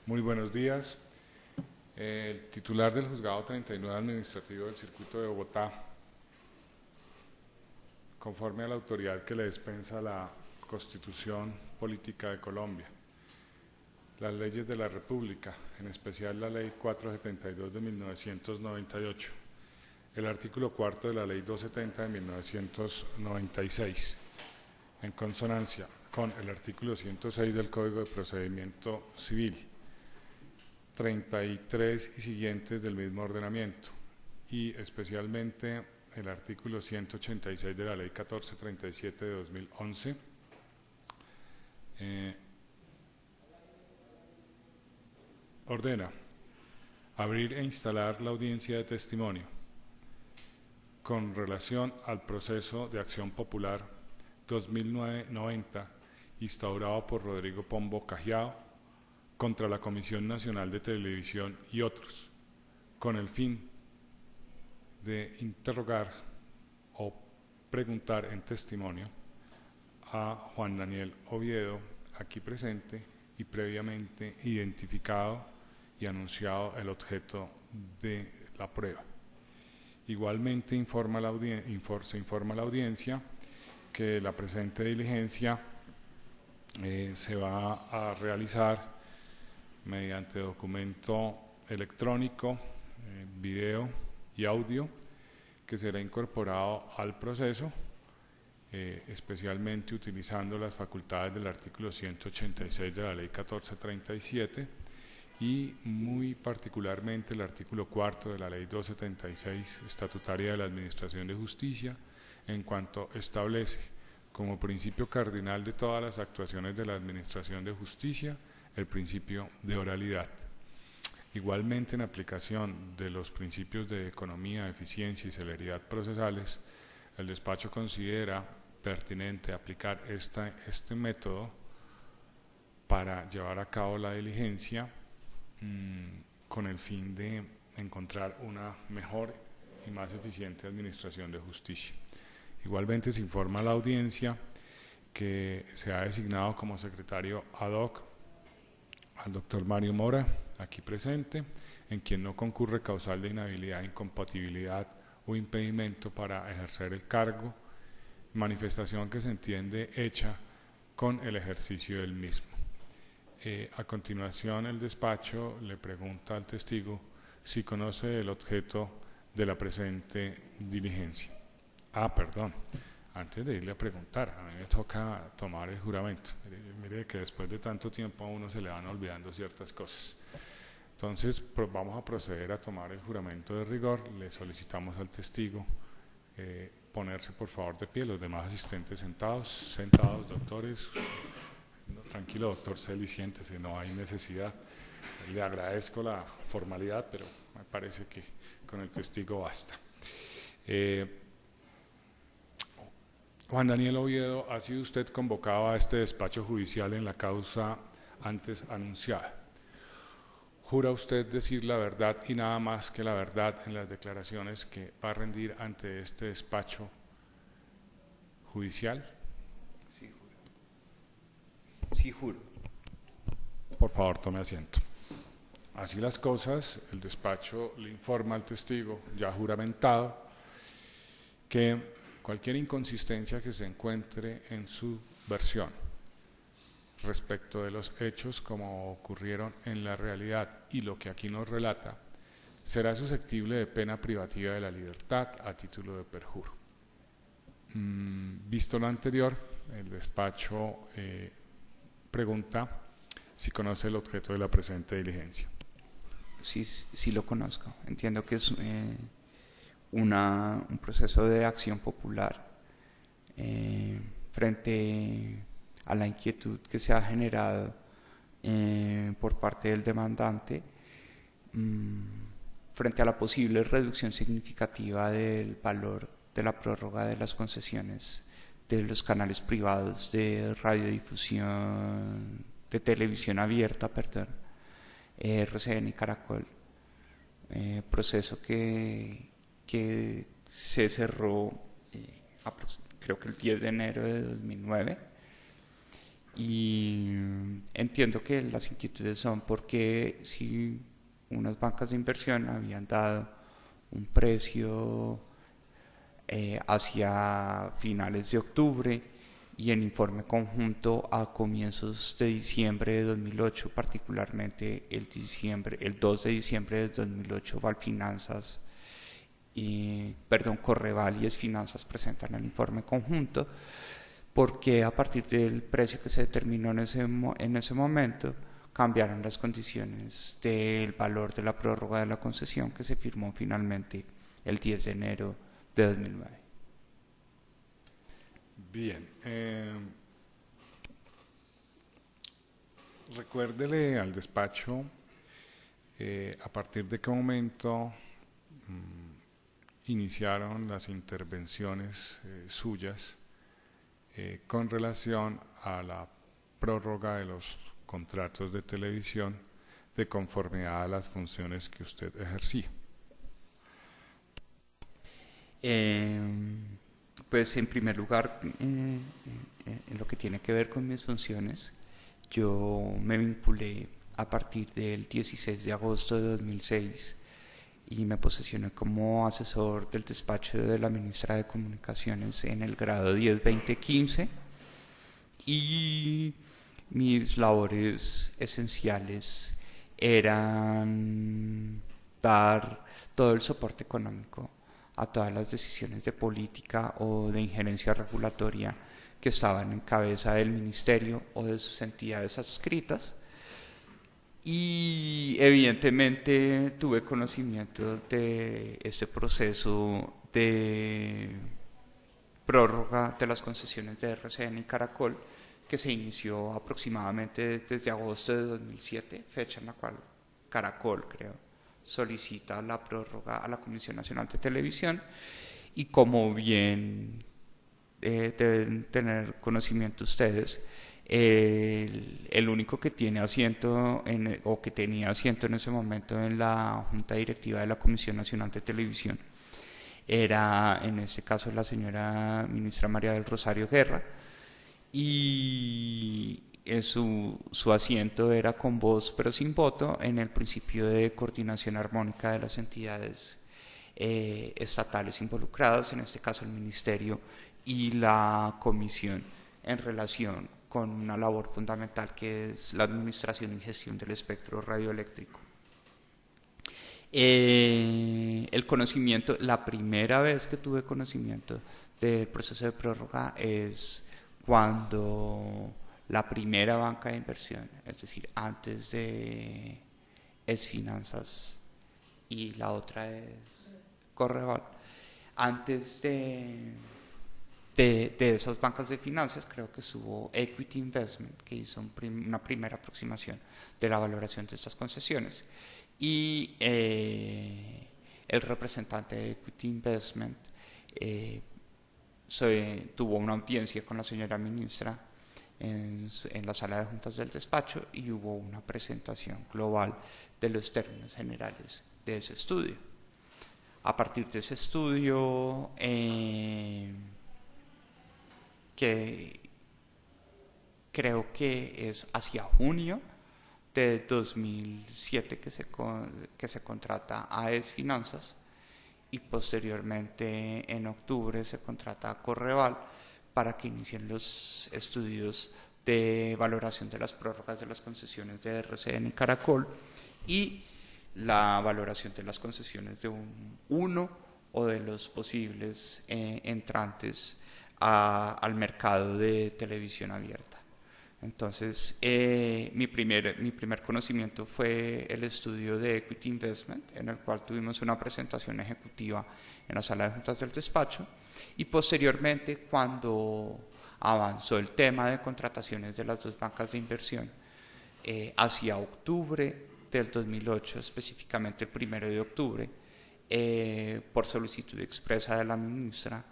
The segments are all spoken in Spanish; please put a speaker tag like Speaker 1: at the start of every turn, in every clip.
Speaker 1: Muy buenos días. El titular del Juzgado 39 Administrativo del Circuito de Bogotá, conforme a la autoridad que le dispensa la Constitución Política de Colombia, las leyes de la República, en especial la Ley 472 de 1998, el artículo 4 de la Ley 270 de 1996, en consonancia con el artículo 106 del Código de Procedimiento Civil, 33 y siguientes del mismo ordenamiento, y especialmente el artículo 186 de la Ley 1437 de 2011, ordena abrir e instalar la audiencia de testimonio con relación al proceso de acción popular 2009-90 instaurado por Rodrigo Pombo Cajiao contra la Comisión Nacional de Televisión y otros, con el fin de interrogar o preguntar en testimonio a Juan Daniel Oviedo, aquí presente y previamente identificado y anunciado el objeto de la prueba. Igualmente se informa a la audiencia que la presente diligencia se va a realizar mediante documento electrónico, video y audio, que será incorporado al proceso, especialmente utilizando las facultades del artículo 186 de la Ley 1437 y muy particularmente el artículo 4 de la Ley 276 estatutaria de la Administración de Justicia, en cuanto establece como principio cardinal de todas las actuaciones de la Administración de Justicia el principio de oralidad. Igualmente, en aplicación de los principios de economía, eficiencia y celeridad procesales, el despacho considera pertinente aplicar este método para llevar a cabo la diligencia con el fin de encontrar una mejor y más eficiente administración de justicia. Igualmente se informa a la audiencia que se ha designado como secretario ad hoc al doctor Mario Mora, aquí presente, en quien no concurre causal de inhabilidad, incompatibilidad o impedimento para ejercer el cargo, manifestación que se entiende hecha con el ejercicio del mismo. A continuación, el despacho le pregunta al testigo si conoce el objeto de la presente diligencia. Perdón, antes de irle a preguntar, a mí me toca tomar el juramento. Mire que después de tanto tiempo a uno se le van olvidando ciertas cosas. Entonces, vamos a proceder a tomar el juramento de rigor. Le solicitamos al testigo ponerse por favor de pie, los demás asistentes sentados, doctores. Tranquilo, doctor Celi, siéntese, no hay necesidad. Le agradezco la formalidad, pero me parece que con el testigo basta. Juan Daniel Oviedo, ha sido usted convocado a este despacho judicial en la causa antes anunciada. ¿Jura usted decir la verdad y nada más que la verdad en las declaraciones que va a rendir ante este despacho judicial?
Speaker 2: Sí, juro. Sí, juro.
Speaker 1: Por favor, tome asiento. Así las cosas, el despacho le informa al testigo ya juramentado que cualquier inconsistencia que se encuentre en su versión respecto de los hechos como ocurrieron en la realidad y lo que aquí nos relata, será susceptible de pena privativa de la libertad a título de perjuro. Visto lo anterior, el despacho pregunta si conoce el objeto de la presente diligencia.
Speaker 2: Sí lo conozco. Entiendo que es un proceso de acción popular frente a la inquietud que se ha generado por parte del demandante frente a la posible reducción significativa del valor de la prórroga de las concesiones de los canales privados de radiodifusión, de televisión abierta, RCN y Caracol, proceso que se cerró creo que el 10 de enero de 2009 Y entiendo que las inquietudes son porque si unas bancas de inversión habían dado un precio hacia finales de octubre y en informe conjunto a comienzos de diciembre de 2008, particularmente el 2 de diciembre de 2008, Valfinanzas Correval y Esfinanzas presentan el informe conjunto, porque a partir del precio que se determinó en ese momento cambiaron las condiciones del valor de la prórroga de la concesión que se firmó finalmente el 10 de enero de 2009.
Speaker 1: Bien, recuérdele al despacho a partir de qué momento iniciaron las intervenciones suyas con relación a la prórroga de los contratos de televisión de conformidad a las funciones que usted ejercía.
Speaker 2: Pues en primer lugar, en lo que tiene que ver con mis funciones, yo me vinculé a partir del 16 de agosto de 2006 y me posesioné como asesor del despacho de la ministra de Comunicaciones en el grado 10-20-15, y mis labores esenciales eran dar todo el soporte económico a todas las decisiones de política o de injerencia regulatoria que estaban en cabeza del ministerio o de sus entidades adscritas. Y evidentemente tuve conocimiento de este proceso de prórroga de las concesiones de RCN y Caracol, que se inició aproximadamente desde agosto de 2007, fecha en la cual Caracol, creo, solicita la prórroga a la Comisión Nacional de Televisión. Y como bien deben tener conocimiento ustedes, el único que tiene asiento o que tenía asiento en ese momento en la Junta Directiva de la Comisión Nacional de Televisión era en este caso la señora ministra María del Rosario Guerra, y su asiento era con voz pero sin voto en el principio de coordinación armónica de las entidades estatales involucradas, en este caso el Ministerio y la Comisión, en relación con una labor fundamental que es la administración y gestión del espectro radioeléctrico. El conocimiento, la primera vez que tuve conocimiento del proceso de prórroga es cuando la primera banca de inversión, es decir, antes de Esfinanzas y la otra es Correval, antes de esas bancas de finanzas, creo que estuvo Equity Investment, que hizo una primera aproximación de la valoración de estas concesiones, y el representante de Equity Investment tuvo una audiencia con la señora ministra en la sala de juntas del despacho, y hubo una presentación global de los términos generales de ese estudio. A partir de ese estudio, que creo que es hacia junio de 2007 que se contrata a Esfinanzas, y posteriormente en octubre se contrata a Correval para que inicien los estudios de valoración de las prórrogas de las concesiones de RCN y Caracol y la valoración de las concesiones de uno o de los posibles entrantes al mercado de televisión abierta. Entonces, mi primer conocimiento fue el estudio de Equity Investment, en el cual tuvimos una presentación ejecutiva en la sala de juntas del despacho, y posteriormente, cuando avanzó el tema de contrataciones de las dos bancas de inversión, hacia octubre del 2008, específicamente el 1 de octubre, por solicitud expresa de la ministra,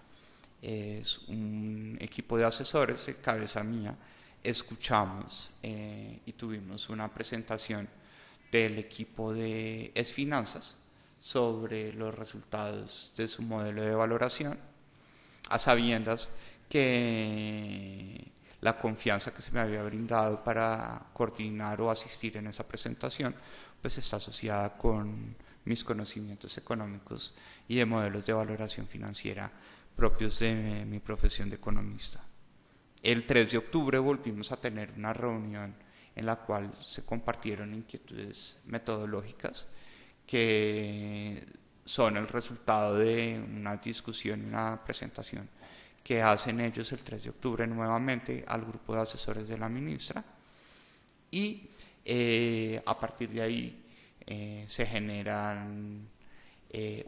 Speaker 2: es un equipo de asesores de cabeza mía, escuchamos y tuvimos una presentación del equipo de Esfinanzas sobre los resultados de su modelo de valoración, a sabiendas que la confianza que se me había brindado para coordinar o asistir en esa presentación, pues está asociada con mis conocimientos económicos y de modelos de valoración financiera propios de mi profesión de economista. El 3 de octubre volvimos a tener una reunión en la cual se compartieron inquietudes metodológicas que son el resultado de una discusión y una presentación que hacen ellos el 3 de octubre nuevamente al grupo de asesores de la ministra, y a partir de ahí se generan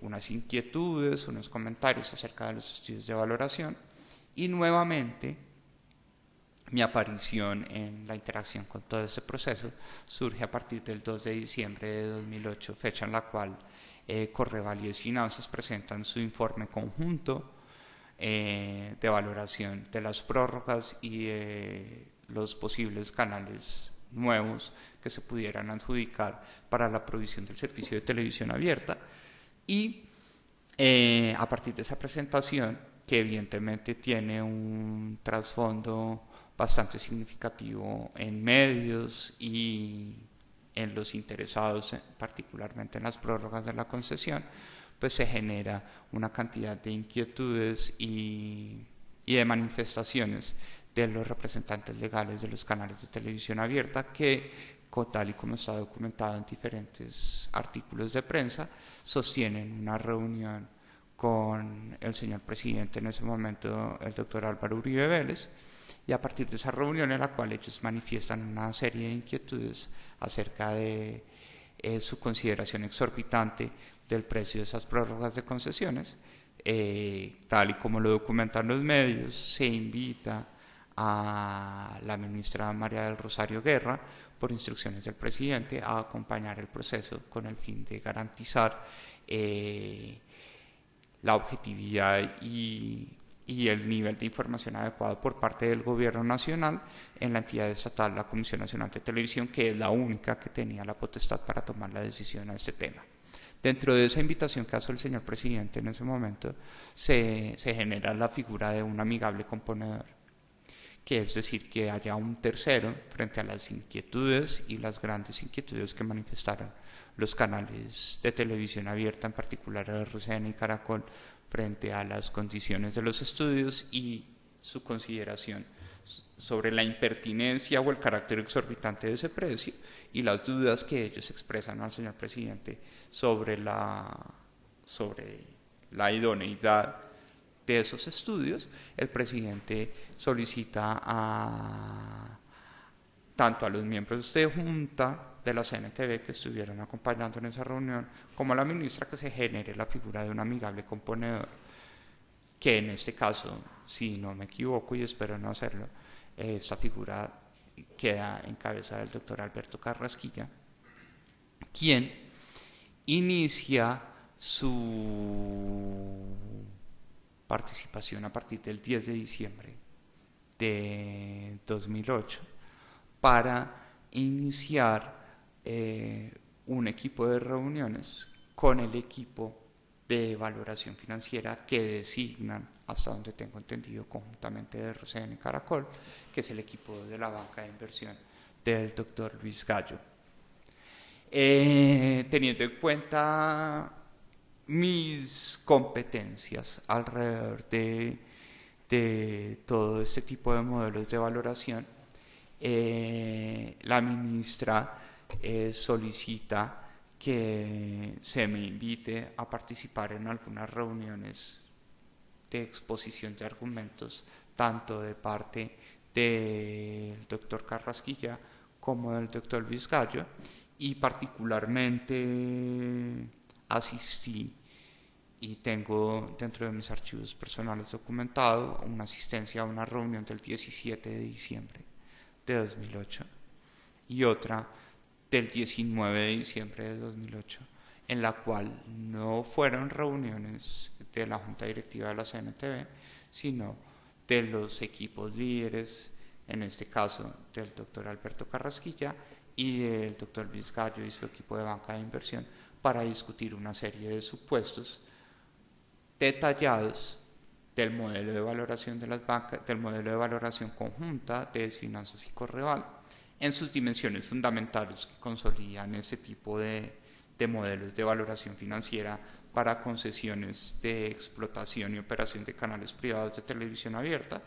Speaker 2: unas inquietudes, unos comentarios acerca de los estudios de valoración, y nuevamente mi aparición en la interacción con todo este proceso surge a partir del 2 de diciembre de 2008, fecha en la cual Correval y Finanzas presentan su informe conjunto de valoración de las prórrogas y los posibles canales nuevos que se pudieran adjudicar para la provisión del servicio de televisión abierta. Y a partir de esa presentación, que evidentemente tiene un trasfondo bastante significativo en medios y en los interesados, particularmente en las prórrogas de la concesión, pues se genera una cantidad de inquietudes y de manifestaciones de los representantes legales de los canales de televisión abierta que, tal y como está documentado en diferentes artículos de prensa, sostienen una reunión con el señor presidente en ese momento, el doctor Álvaro Uribe Vélez, y a partir de esa reunión en la cual ellos manifiestan una serie de inquietudes acerca de su consideración exorbitante del precio de esas prórrogas de concesiones, tal y como lo documentan los medios, se invita a la ministra María del Rosario Guerra, por instrucciones del presidente, a acompañar el proceso con el fin de garantizar la objetividad y el nivel de información adecuado por parte del gobierno nacional en la entidad estatal, la Comisión Nacional de Televisión, que es la única que tenía la potestad para tomar la decisión a este tema. Dentro de esa invitación que hace el señor presidente en ese momento, se genera la figura de un amigable componedor, que es decir, que haya un tercero frente a las inquietudes y las grandes inquietudes que manifestaron los canales de televisión abierta, en particular RCN y Caracol, frente a las condiciones de los estudios y su consideración sobre la impertinencia o el carácter exorbitante de ese precio, y las dudas que ellos expresan al señor presidente sobre la idoneidad de esos estudios. El presidente solicita tanto a los miembros de junta de la CNTV que estuvieron acompañando en esa reunión, como a la ministra, que se genere la figura de un amigable componedor, que en este caso, si no me equivoco y espero no hacerlo, esta figura queda en cabeza del doctor Alberto Carrasquilla, quien inicia su participación a partir del 10 de diciembre de 2008 para iniciar un equipo de reuniones con el equipo de valoración financiera que designan, hasta donde tengo entendido, conjuntamente de RCN y Caracol, que es el equipo de la banca de inversión del doctor Luis Gallo. Teniendo en cuenta mis competencias alrededor de todo este tipo de modelos de valoración, la ministra solicita que se me invite a participar en algunas reuniones de exposición de argumentos, tanto de parte del doctor Carrasquilla como del doctor Luis Gallo, y particularmente asistí y tengo dentro de mis archivos personales documentado una asistencia a una reunión del 17 de diciembre de 2008 y otra del 19 de diciembre de 2008, en la cual no fueron reuniones de la Junta Directiva de la CNTV, sino de los equipos líderes, en este caso del doctor Alberto Carrasquilla y del doctor Luis Gallo y su equipo de banca de inversión, para discutir una serie de supuestos detallados del modelo de valoración de las bancas, del modelo de valoración conjunta de Desfinanzas y Correval, en sus dimensiones fundamentales que consolidan ese tipo de modelos de valoración financiera para concesiones de explotación y operación de canales privados de televisión abierta,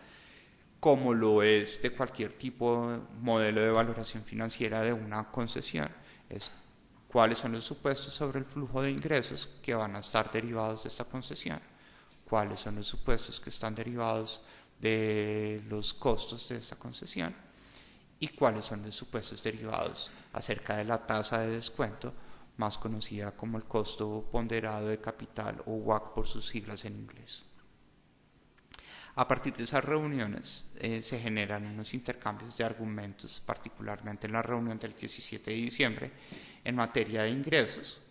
Speaker 2: como lo es de cualquier tipo de modelo de valoración financiera de una concesión. Es cuáles son los supuestos sobre el flujo de ingresos que van a estar derivados de esta concesión, cuáles son los supuestos que están derivados de los costos de esta concesión y cuáles son los supuestos derivados acerca de la tasa de descuento, más conocida como el costo ponderado de capital o WACC por sus siglas en inglés. A partir de esas reuniones se generan unos intercambios de argumentos, particularmente en la reunión del 17 de diciembre, en materia de ingresos.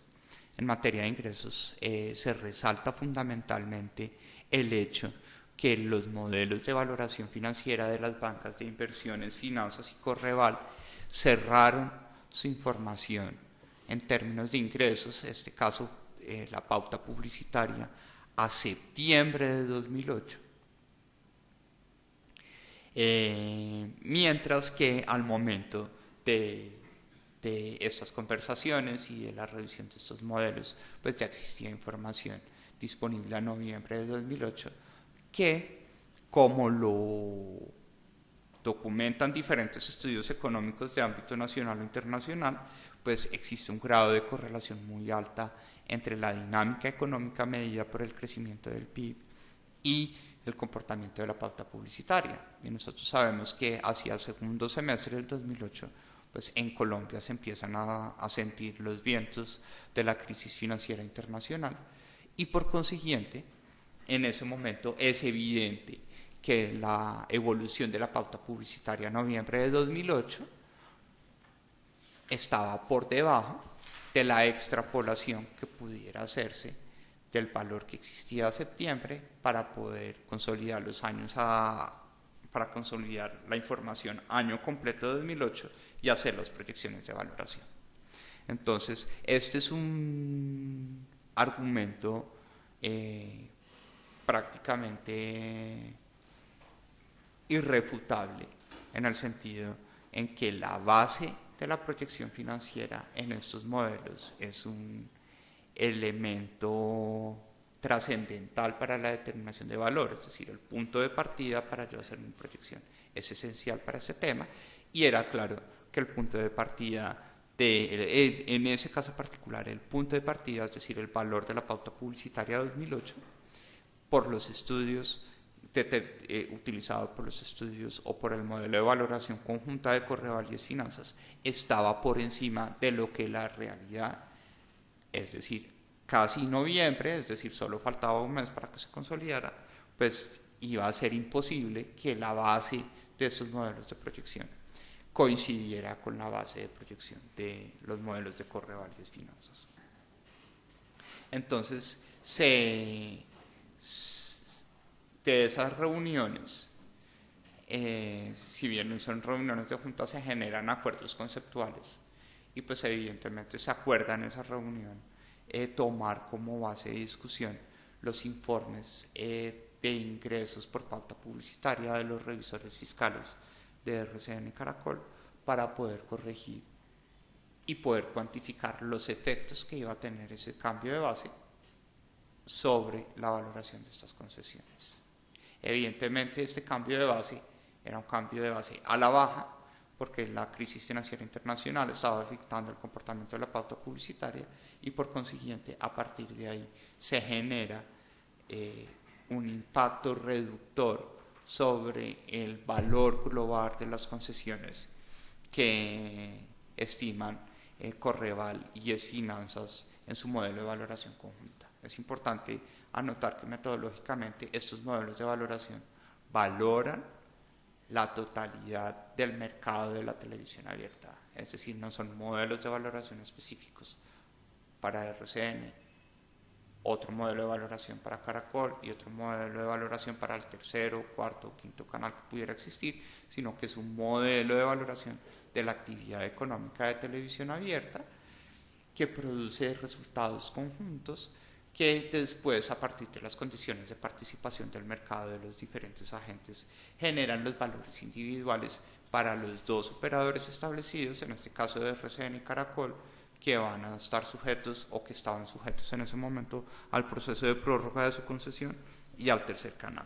Speaker 2: En materia de ingresos se resalta fundamentalmente el hecho que los modelos de valoración financiera de las bancas de inversiones, finanzas y Correval cerraron su información en términos de ingresos, en este caso la pauta publicitaria, a septiembre de 2008. Mientras que al momento de estas conversaciones y de la revisión de estos modelos, pues ya existía información disponible a noviembre de 2008 que, como lo documentan diferentes estudios económicos de ámbito nacional o internacional, pues existe un grado de correlación muy alta entre la dinámica económica medida por el crecimiento del PIB y el comportamiento de la pauta publicitaria. Y nosotros sabemos que hacia el segundo semestre del 2008, pues en Colombia se empiezan a sentir los vientos de la crisis financiera internacional y por consiguiente, en ese momento es evidente que la evolución de la pauta publicitaria en noviembre de 2008 estaba por debajo de la extrapolación que pudiera hacerse del valor que existía a septiembre para poder consolidar los años para consolidar la información año completo de 2008 y hacer las proyecciones de valoración. Entonces, este es un argumento prácticamente irrefutable en el sentido en que la base de la proyección financiera en estos modelos es un elemento trascendental para la determinación de valor, es decir, el punto de partida para yo hacer mi proyección es esencial para ese tema, y era claro que el punto de partida en ese caso particular, el punto de partida, es decir, el valor de la pauta publicitaria de 2008, por los estudios utilizado por los estudios o por el modelo de valoración conjunta de Correval y Desfinanzas, estaba por encima de lo que la realidad, es decir, casi noviembre, es decir, solo faltaba un mes para que se consolidara, pues iba a ser imposible que la base de estos modelos de proyección coincidiera con la base de proyección de los modelos de Correval y Desfinanzas. Entonces, de esas reuniones, si bien no son reuniones de junta, se generan acuerdos conceptuales y pues evidentemente se acuerda en esa reunión tomar como base de discusión los informes de ingresos por pauta publicitaria de los revisores fiscales de RCN y Caracol para poder corregir y poder cuantificar los efectos que iba a tener ese cambio de base sobre la valoración de estas concesiones. Evidentemente este cambio de base era un cambio de base a la baja porque la crisis financiera internacional estaba afectando el comportamiento de la pauta publicitaria y por consiguiente a partir de ahí se genera un impacto reductor sobre el valor global de las concesiones que estiman Correval y Desfinanzas en su modelo de valoración conjunta. Es importante anotar que metodológicamente estos modelos de valoración valoran la totalidad del mercado de la televisión abierta, es decir, no son modelos de valoración específicos para RCN, otro modelo de valoración para Caracol y otro modelo de valoración para el tercero, cuarto o quinto canal que pudiera existir, sino que es un modelo de valoración de la actividad económica de televisión abierta que produce resultados conjuntos que después, a partir de las condiciones de participación del mercado de los diferentes agentes, generan los valores individuales para los dos operadores establecidos, en este caso de RCN y Caracol, que van a estar sujetos o que estaban sujetos en ese momento al proceso de prórroga de su concesión y al tercer canal.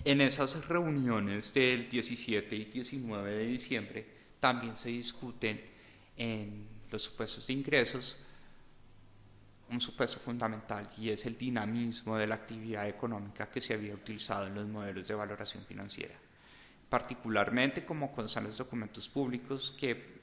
Speaker 2: En esas reuniones del 17 y 19 de diciembre también se discuten en los supuestos de ingresos un supuesto fundamental, y es el dinamismo de la actividad económica que se había utilizado en los modelos de valoración financiera, particularmente como constan los documentos públicos que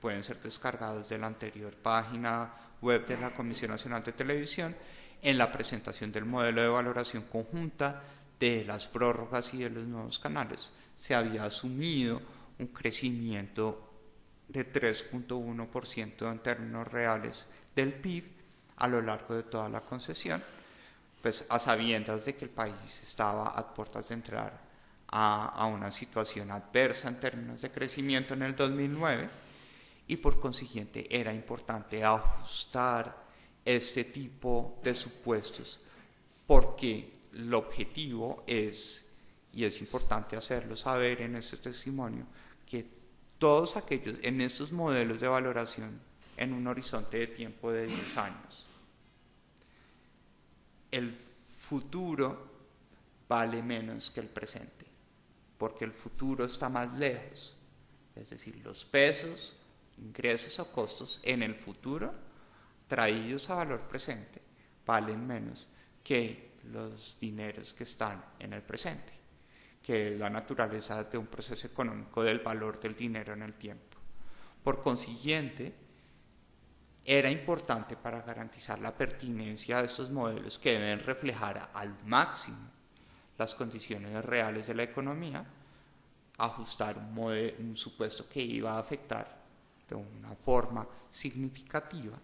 Speaker 2: pueden ser descargados de la anterior página web de la Comisión Nacional de Televisión, en la presentación del modelo de valoración conjunta de las prórrogas y de los nuevos canales. Se había asumido un crecimiento de 3.1% en términos reales del PIB a lo largo de toda la concesión, pues a sabiendas de que el país estaba a puertas de entrar a una situación adversa en términos de crecimiento en el 2009, y por consiguiente era importante ajustar este tipo de supuestos, porque el objetivo es, y es importante hacerlo saber en este testimonio, que todos aquellos, en estos modelos de valoración en un horizonte de tiempo de 10 años, el futuro vale menos que el presente, porque el futuro está más lejos, es decir, los pesos, ingresos o costos en el futuro traídos a valor presente valen menos que los dineros que están en el presente, que es la naturaleza de un proceso económico del valor del dinero en el tiempo. Por consiguiente, era importante, para garantizar la pertinencia de estos modelos que deben reflejar al máximo las condiciones reales de la economía, ajustar un supuesto que iba a afectar de una forma significativa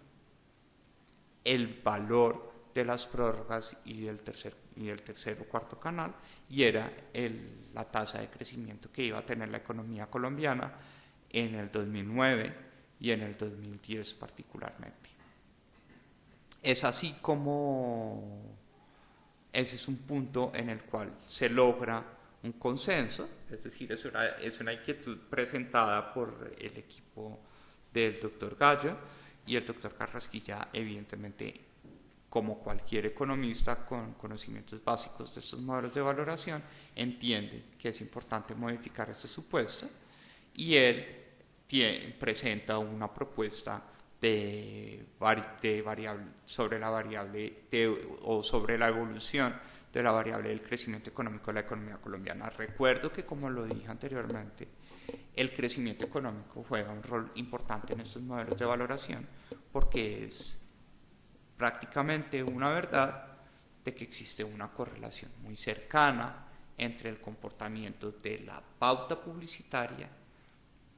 Speaker 2: el valor de las prórrogas y del tercer o cuarto canal, y era la tasa de crecimiento que iba a tener la economía colombiana en el 2009 y en el 2010 particularmente. Es así como ese es un punto en el cual se logra un consenso, es decir, es una inquietud presentada por el equipo del doctor Gallo, y el doctor Carrasquilla, evidentemente, como cualquier economista con conocimientos básicos de estos modelos de valoración, entiende que es importante modificar este supuesto, y él presenta una propuesta sobre la variable o sobre la evolución de la variable del crecimiento económico de la economía colombiana. Recuerdo que, como lo dije anteriormente, el crecimiento económico juega un rol importante en estos modelos de valoración, porque es prácticamente una verdad de que existe una correlación muy cercana entre el comportamiento de la pauta publicitaria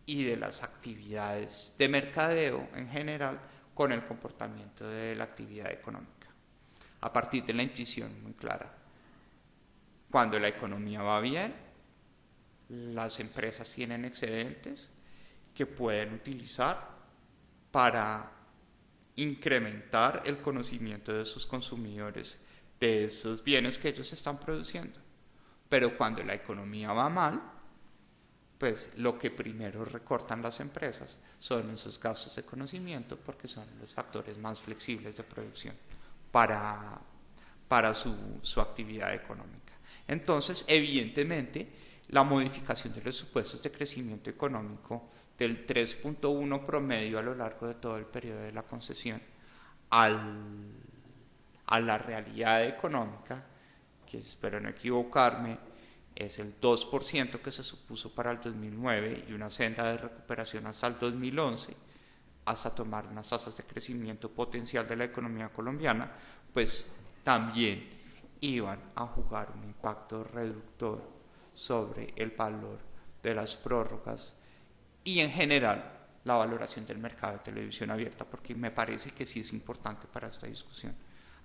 Speaker 2: y de las actividades de mercadeo en general con el comportamiento de la actividad económica, a partir de la intuición muy clara. Cuando la economía va bien, las empresas tienen excedentes que pueden utilizar para incrementar el conocimiento de sus consumidores de esos bienes que ellos están produciendo. Pero cuando la economía va mal, pues lo que primero recortan las empresas son esos gastos de conocimiento, porque son los factores más flexibles de producción para su actividad económica. Entonces, evidentemente, la modificación de los supuestos de crecimiento económico del 3.1 promedio a lo largo de todo el periodo de la concesión a la realidad económica, que espero no equivocarme, es el 2% que se supuso para el 2009 y una senda de recuperación hasta el 2011, hasta tomar unas tasas de crecimiento potencial de la economía colombiana, pues también iban a jugar un impacto reductor sobre el valor de las prórrogas y en general la valoración del mercado de televisión abierta, porque me parece que sí es importante para esta discusión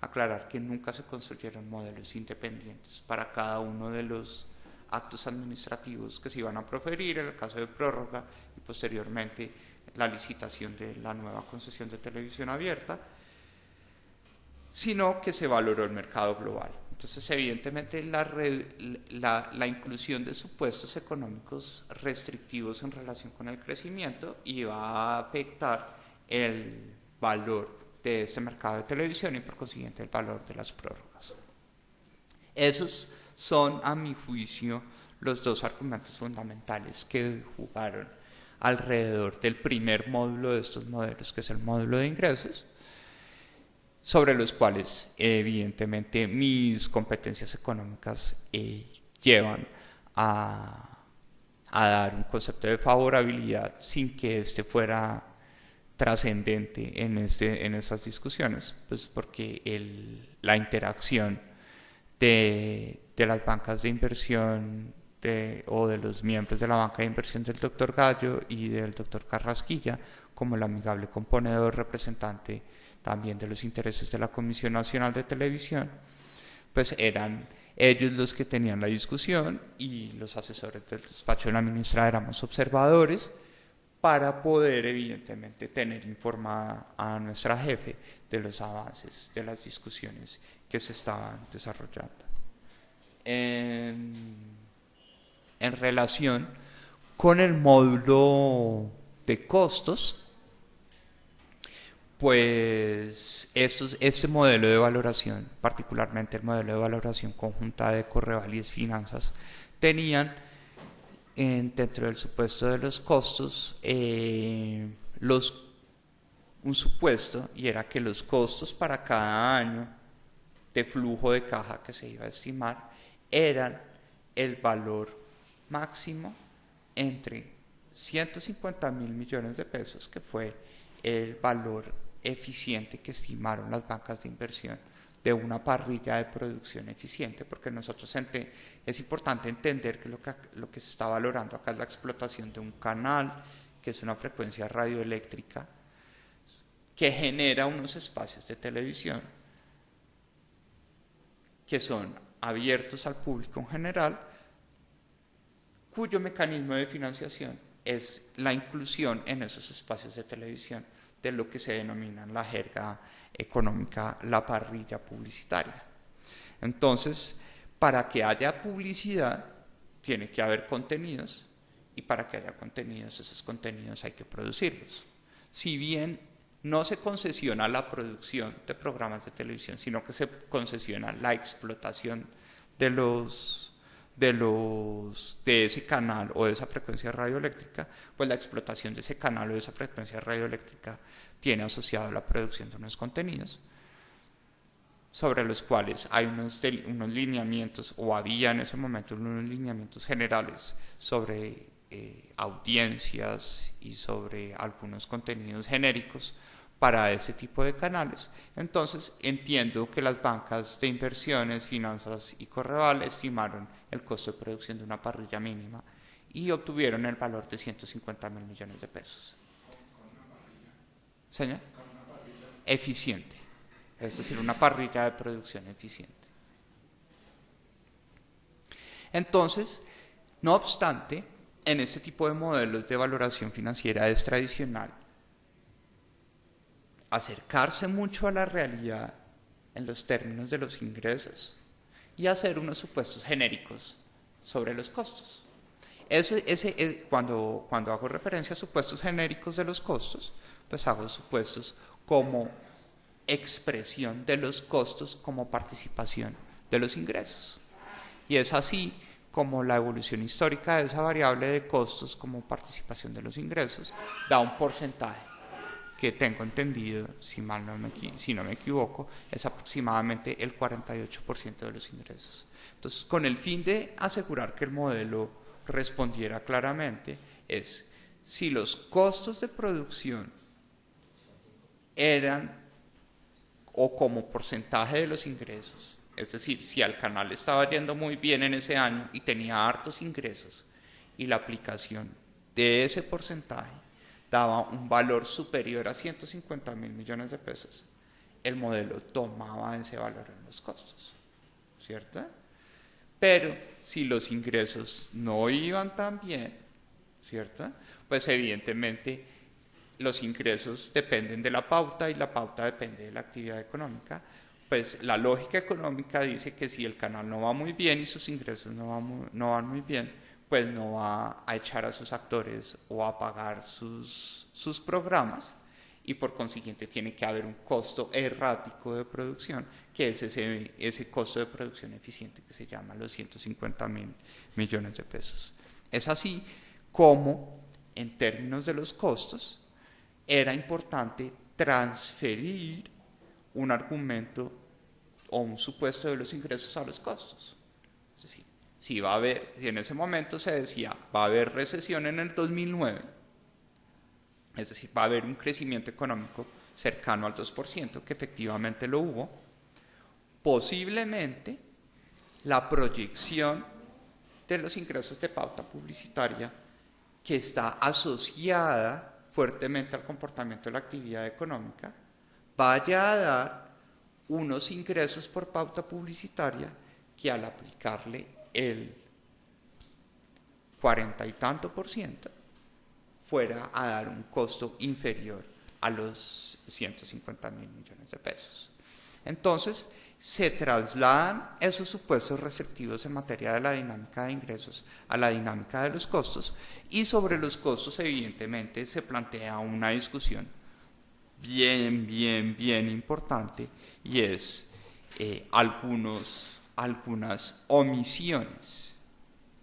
Speaker 2: aclarar que nunca se construyeron modelos independientes para cada uno de los actos administrativos que se iban a proferir en el caso de prórroga y posteriormente la licitación de la nueva concesión de televisión abierta, sino que se valoró el mercado global. Entonces, evidentemente, la inclusión de supuestos económicos restrictivos en relación con el crecimiento iba a afectar el valor de ese mercado de televisión y por consiguiente el valor de las prórrogas. Esos son, a mi juicio, los dos argumentos fundamentales que jugaron alrededor del primer módulo de estos modelos, que es el módulo de ingresos, sobre los cuales evidentemente mis competencias económicas llevan a dar un concepto de favorabilidad sin que este fuera trascendente en esas discusiones, pues porque la interacción de las bancas de inversión o de los miembros de la banca de inversión del doctor Gallo y del doctor Carrasquilla, como el amigable componedor representante también de los intereses de la Comisión Nacional de Televisión, pues eran ellos los que tenían la discusión y los asesores del despacho de la ministra éramos observadores para poder evidentemente tener informada a nuestra jefe de los avances de las discusiones que se estaban desarrollando. En relación con el módulo de costos, pues este modelo de valoración, particularmente el modelo de valoración conjunta de Correvalides Finanzas, tenían dentro del supuesto de los costos un supuesto, y era que los costos para cada año de flujo de caja que se iba a estimar eran el valor máximo entre 150.000 millones de pesos, que fue el valor eficiente que estimaron las bancas de inversión de una parrilla de producción eficiente, porque nosotros es importante entender que lo que se está valorando acá es la explotación de un canal, que es una frecuencia radioeléctrica, que genera unos espacios de televisión que son abiertos al público en general, cuyo mecanismo de financiación es la inclusión en esos espacios de televisión de lo que se denomina en la jerga económica la parrilla publicitaria. Entonces, para que haya publicidad, tiene que haber contenidos, y para que haya contenidos, esos contenidos hay que producirlos. Si bien no se concesiona la producción de programas de televisión, sino que se concesiona la explotación de ese canal o de esa frecuencia radioeléctrica, pues la explotación de ese canal o de esa frecuencia radioeléctrica tiene asociado la producción de unos contenidos sobre los cuales hay unos lineamientos, o había en ese momento unos lineamientos generales sobre audiencias y sobre algunos contenidos genéricos para ese tipo de canales. Entonces entiendo que las bancas de inversiones, finanzas y Correval estimaron el costo de producción de una parrilla mínima y obtuvieron el valor de 150.000 millones de pesos. ¿Señor? Eficiente, es decir, una parrilla de producción eficiente. Entonces, no obstante, en este tipo de modelos de valoración financiera es tradicional acercarse mucho a la realidad en los términos de los ingresos y hacer unos supuestos genéricos sobre los costos. Cuando hago referencia a supuestos genéricos de los costos, pues hago supuestos como expresión de los costos como participación de los ingresos. Y es así como la evolución histórica de esa variable de costos como participación de los ingresos da un porcentaje que tengo entendido, si no me equivoco, es aproximadamente el 48% de los ingresos. Entonces, con el fin de asegurar que el modelo respondiera claramente, es si los costos de producción eran o como porcentaje de los ingresos, es decir, si al canal estaba yendo muy bien en ese año y tenía hartos ingresos y la aplicación de ese porcentaje daba un valor superior a 150.000 millones de pesos, el modelo tomaba ese valor en los costos, ¿cierto? Pero si los ingresos no iban tan bien, ¿cierto? Pues evidentemente los ingresos dependen de la pauta y la pauta depende de la actividad económica, pues la lógica económica dice que si el canal no va muy bien y sus ingresos no van muy bien, pues no va a echar a sus actores o a pagar sus programas, y por consiguiente tiene que haber un costo errático de producción, que es ese costo de producción eficiente que se llama los 150.000 millones de pesos. Es así como, en términos de los costos, era importante transferir un argumento o un supuesto de los ingresos a los costos. Es decir, si en ese momento se decía va a haber recesión en el 2009, es decir, va a haber un crecimiento económico cercano al 2%, que efectivamente lo hubo, posiblemente la proyección de los ingresos de pauta publicitaria, que está asociada fuertemente al comportamiento de la actividad económica, vaya a dar unos ingresos por pauta publicitaria que, al aplicarle el 40 y tanto por ciento, fuera a dar un costo inferior a los 150.000 millones de pesos. Entonces, se trasladan esos supuestos restrictivos en materia de la dinámica de ingresos a la dinámica de los costos, y sobre los costos evidentemente se plantea una discusión bien importante, y es algunas omisiones,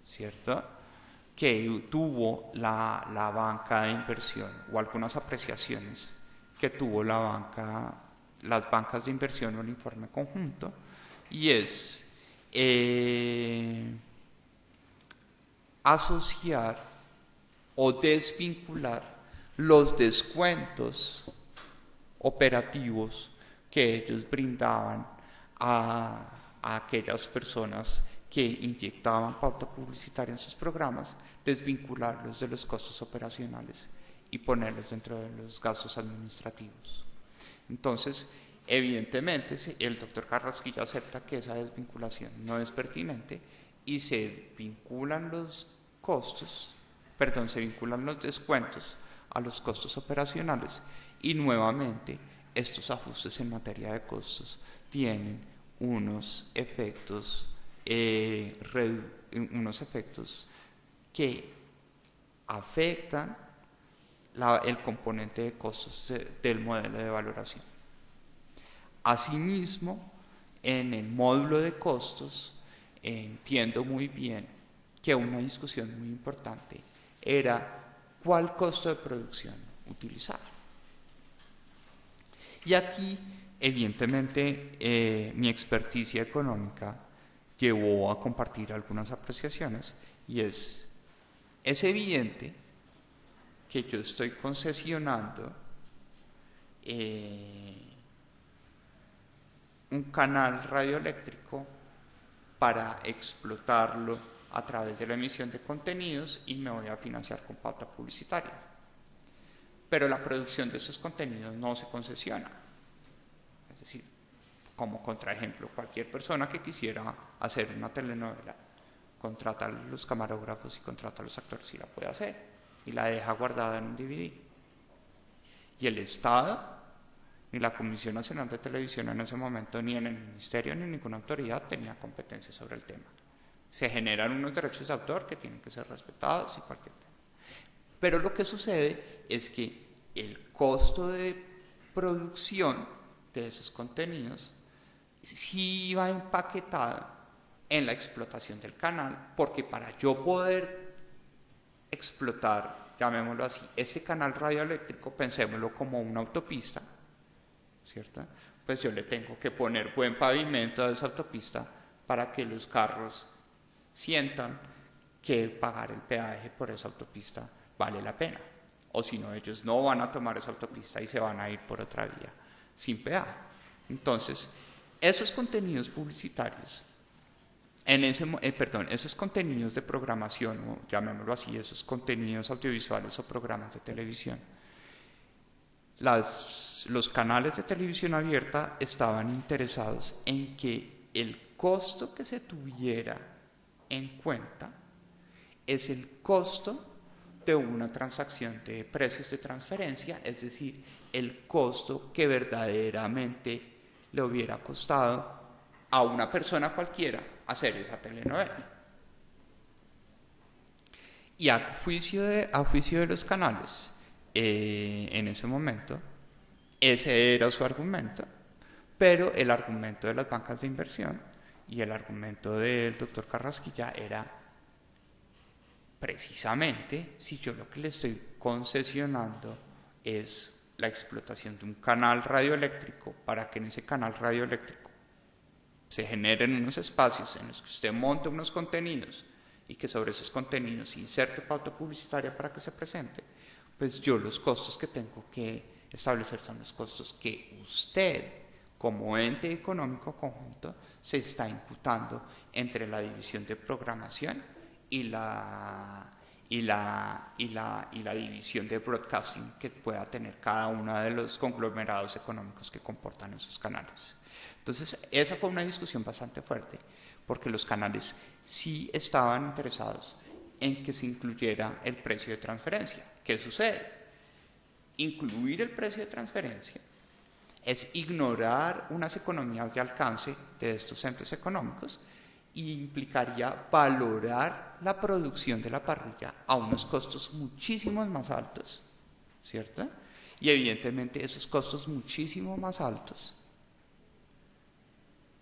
Speaker 2: ¿cierto?, que tuvo la banca de inversión, o algunas apreciaciones que tuvo las bancas de inversión en el informe conjunto, y es asociar o desvincular los descuentos operativos que ellos brindaban a aquellas personas que inyectaban pauta publicitaria en sus programas, desvincularlos de los costos operacionales y ponerlos dentro de los gastos administrativos. Entonces, evidentemente, el doctor Carrasquilla acepta que esa desvinculación no es pertinente, y se vinculan los descuentos a los costos operacionales, y nuevamente estos ajustes en materia de costos tienen unos efectos que afectan el componente de costos del modelo de valoración. Asimismo, en el módulo de costos, entiendo muy bien que una discusión muy importante era cuál costo de producción utilizar. Y aquí, evidentemente, mi experticia económica llevó a compartir algunas apreciaciones, y es evidente que yo estoy concesionando un canal radioeléctrico para explotarlo a través de la emisión de contenidos, y me voy a financiar con pauta publicitaria. Pero la producción de esos contenidos no se concesiona. Es decir, como contraejemplo, cualquier persona que quisiera hacer una telenovela contrata a los camarógrafos y contrata a los actores, y la puede hacer, y la deja guardada en un DVD. Y el Estado, ni la Comisión Nacional de Televisión en ese momento, ni en el Ministerio, ni ninguna autoridad tenía competencia sobre el tema. Se generan unos derechos de autor que tienen que ser respetados y cualquier tema. Pero lo que sucede es que el costo de producción de esos contenidos sí va empaquetado en la explotación del canal, porque para yo poder explotar, llamémoslo así, este canal radioeléctrico, pensémoslo como una autopista, ¿cierto? Pues yo le tengo que poner buen pavimento a esa autopista para que los carros sientan que pagar el peaje por esa autopista vale la pena, o si no, ellos no van a tomar esa autopista y se van a ir por otra vía sin peaje. Entonces, esos contenidos publicitarios, esos contenidos de programación, o llamémoslo así, esos contenidos audiovisuales o programas de televisión, los canales de televisión abierta estaban interesados en que el costo que se tuviera en cuenta es el costo de una transacción de precios de transferencia, es decir, el costo que verdaderamente le hubiera costado a una persona cualquiera hacer esa telenovela. Y a juicio de los canales, en ese momento, ese era su argumento, pero el argumento de las bancas de inversión y el argumento del doctor Carrasquilla era precisamente, si yo lo que le estoy concesionando es la explotación de un canal radioeléctrico para que en ese canal radioeléctrico se generen unos espacios en los que usted monte unos contenidos y que sobre esos contenidos inserte pauta publicitaria para que se presente, pues yo los costos que tengo que establecer son los costos que usted, como ente económico conjunto, se está imputando entre la división de programación y la división de broadcasting que pueda tener cada uno de los conglomerados económicos que comportan esos canales. Entonces, esa fue una discusión bastante fuerte, porque los canales sí estaban interesados en que se incluyera el precio de transferencia. ¿Qué sucede? Incluir el precio de transferencia es ignorar unas economías de alcance de estos entes económicos y implicaría valorar la producción de la parrilla a unos costos muchísimo más altos, ¿cierto? Y evidentemente esos costos muchísimo más altos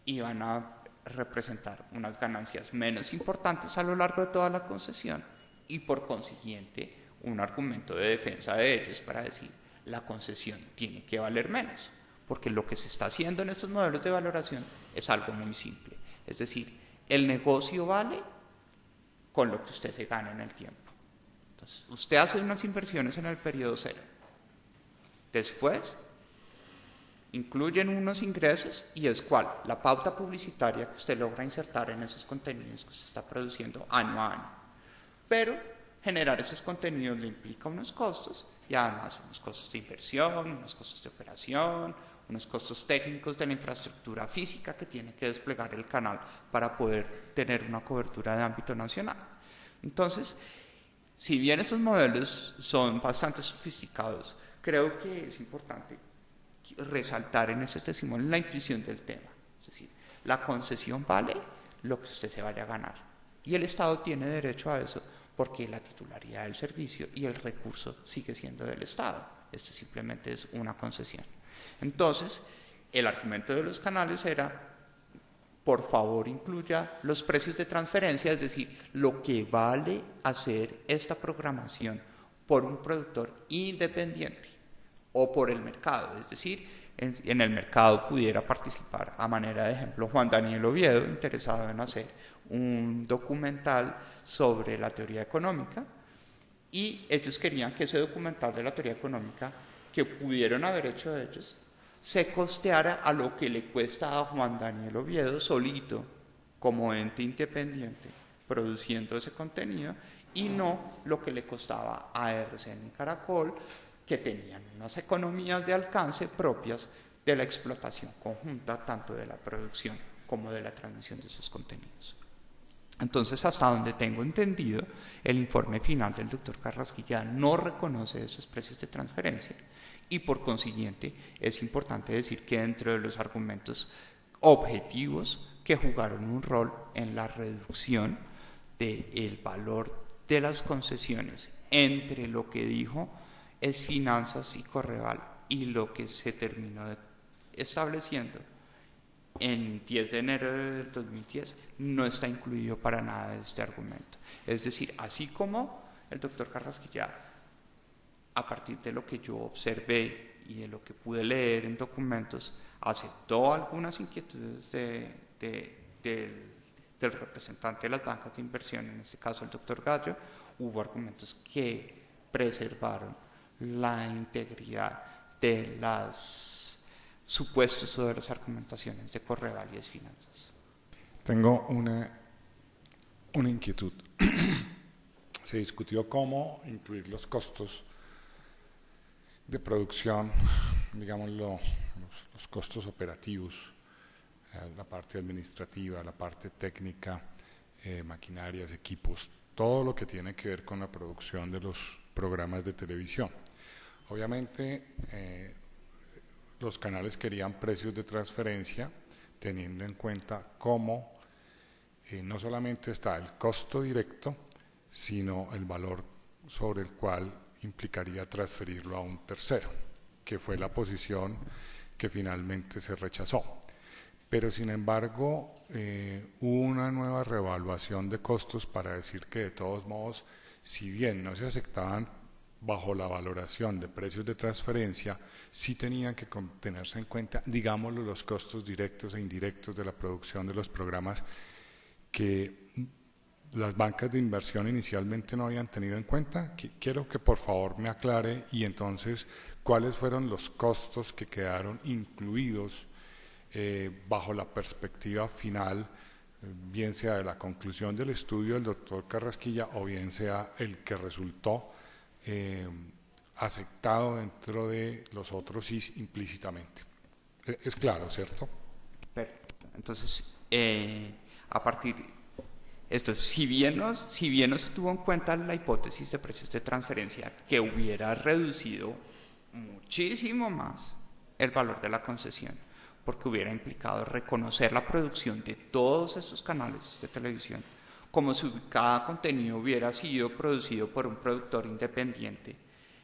Speaker 2: iban a representar unas ganancias menos importantes a lo largo de toda la concesión y por consiguiente un argumento de defensa de ellos para decir la concesión tiene que valer menos, porque lo que se está haciendo en estos modelos de valoración es algo muy simple, es decir, el negocio vale con lo que usted se gana en el tiempo. Entonces, usted hace unas inversiones en el periodo cero, después incluyen unos ingresos y es cuál, la pauta publicitaria que usted logra insertar en esos contenidos que usted está produciendo año a año. Pero generar esos contenidos le implica unos costos y además unos costos de inversión, unos costos de operación, unos costos técnicos de la infraestructura física que tiene que desplegar el canal para poder tener una cobertura de ámbito nacional. Entonces, si bien estos modelos son bastante sofisticados, creo que es importante resaltar en ese testimonio la intuición del tema. Es decir, la concesión vale lo que usted se vaya a ganar. Y el Estado tiene derecho a eso porque la titularidad del servicio y el recurso sigue siendo del Estado. Este simplemente es una concesión. Entonces, el argumento de los canales era, por favor, incluya los precios de transferencia, es decir, lo que vale hacer esta programación por un productor independiente o por el mercado, es decir, en el mercado pudiera participar, a manera de ejemplo, Juan Daniel Oviedo, interesado en hacer un documental sobre la teoría económica, y ellos querían que ese documental de la teoría económica que pudieron haber hecho ellos se costeara a lo que le cuesta a Juan Daniel Oviedo solito, como ente independiente, produciendo ese contenido, y no lo que le costaba a RCN y Caracol, que tenían unas economías de alcance propias de la explotación conjunta, tanto de la producción como de la transmisión de esos contenidos. Entonces, hasta donde tengo entendido, el informe final del doctor Carrasquilla no reconoce esos precios de transferencia y por consiguiente es importante decir que dentro de los argumentos objetivos que jugaron un rol en la reducción del valor de las concesiones entre lo que dijo es Finanzas y Correval y lo que se terminó estableciendo en 10 de enero del 2010 no está incluido para nada de este argumento. Es decir, así como el doctor Carrasquilla, a partir de lo que yo observé y de lo que pude leer en documentos, aceptó algunas inquietudes del representante de las bancas de inversión, en este caso el doctor Gallo. Hubo argumentos que preservaron la integridad de los supuestos o de las argumentaciones de Correval y Finanzas.
Speaker 1: Tengo una inquietud. Se discutió cómo incluir los costos de producción, digámoslo, los costos operativos, la parte administrativa, la parte técnica, maquinarias, equipos, todo lo que tiene que ver con la producción de los programas de televisión. Obviamente, los canales querían precios de transferencia, teniendo en cuenta cómo no solamente está el costo directo, sino el valor sobre el cual implicaría transferirlo a un tercero, que fue la posición que finalmente se rechazó. Pero sin embargo hubo una nueva reevaluación de costos para decir que de todos modos, si bien no se aceptaban bajo la valoración de precios de transferencia, sí tenían que tenerse en cuenta, digámoslo, los costos directos e indirectos de la producción de los programas que las bancas de inversión inicialmente no habían tenido en cuenta. Quiero que por favor me aclare, y entonces cuáles fueron los costos que quedaron incluidos bajo la perspectiva final, bien sea de la conclusión del estudio del doctor Carrasquilla o bien sea el que resultó aceptado dentro de los otros implícitamente. Es claro, ¿cierto?
Speaker 2: Perfecto. Entonces, a partir esto, si bien no se tuvo en cuenta la hipótesis de precios de transferencia, que hubiera reducido muchísimo más el valor de la concesión, porque hubiera implicado reconocer la producción de todos estos canales de televisión, como si cada contenido hubiera sido producido por un productor independiente,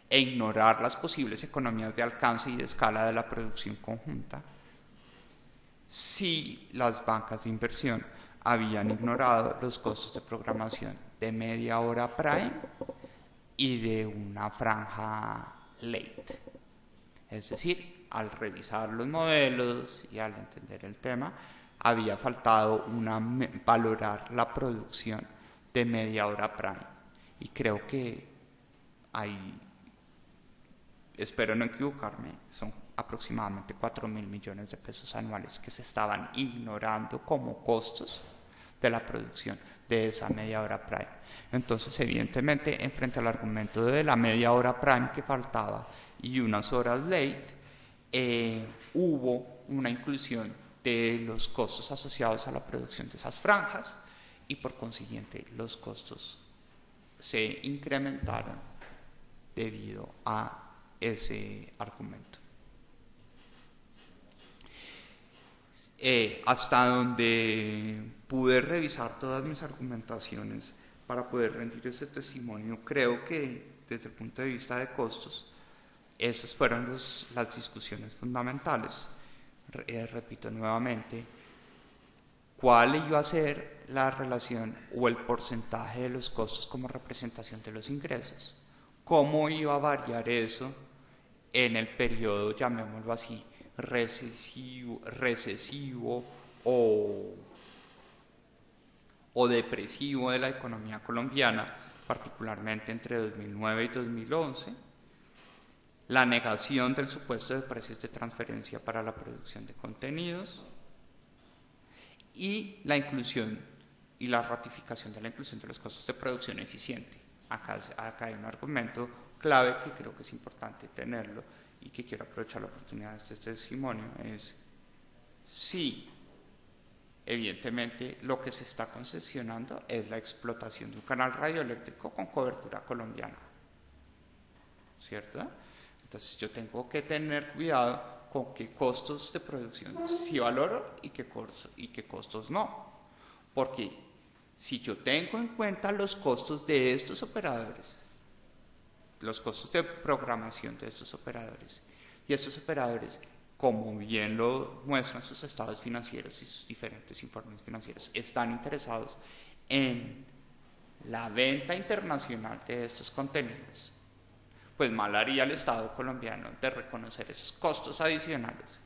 Speaker 2: e ignorar las posibles economías de alcance y de escala de la producción conjunta. Si las bancas de inversión habían ignorado los costos de programación de media hora prime y de una franja late. Es decir, al revisar los modelos y al entender el tema, había faltado valorar la producción de media hora prime. Y creo que hay, espero no equivocarme, son aproximadamente 4.000 millones de pesos anuales que se estaban ignorando como costos de la producción de esa media hora prime. Entonces, evidentemente, en frente al argumento de la media hora prime que faltaba y unas horas late, hubo una inclusión de los costos asociados a la producción de esas franjas y por consiguiente los costos se incrementaron debido a ese argumento. Hasta donde pude revisar todas mis argumentaciones para poder rendir ese testimonio, creo que desde el punto de vista de costos, esas fueron las discusiones fundamentales. Repito nuevamente, ¿cuál iba a ser la relación o el porcentaje de los costos como representación de los ingresos? ¿Cómo iba a variar eso en el periodo, llamémoslo así, recesivo o depresivo de la economía colombiana, particularmente entre 2009 y 2011? La negación del supuesto de precios de transferencia para la producción de contenidos y la inclusión y la ratificación de la inclusión de los costos de producción eficiente. Acá hay un argumento clave que creo que es importante tenerlo y que quiero aprovechar la oportunidad de este testimonio, es si evidentemente lo que se está concesionando es la explotación de un canal radioeléctrico con cobertura colombiana, ¿cierto? Entonces yo tengo que tener cuidado con qué costos de producción sí valoro y qué costos no, porque si yo tengo en cuenta los costos de estos operadores, los costos de programación de estos operadores, y estos operadores, como bien lo muestran sus estados financieros y sus diferentes informes financieros, están interesados en la venta internacional de estos contenidos, pues mal haría el Estado colombiano de reconocer esos costos adicionales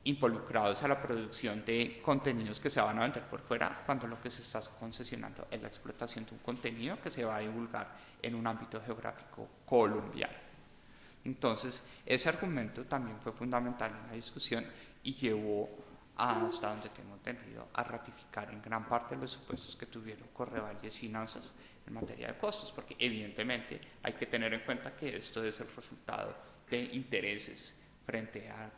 Speaker 2: involucrados a la producción de contenidos que se van a vender por fuera, cuando lo que se está concesionando es la explotación de un contenido que se va a divulgar en un ámbito geográfico colombiano. Entonces, ese argumento también fue fundamental en la discusión y llevó, hasta donde tengo entendido, a ratificar en gran parte los supuestos que tuvieron Correval y Finanzas en materia de costos, porque evidentemente hay que tener en cuenta que esto es el resultado de intereses frente a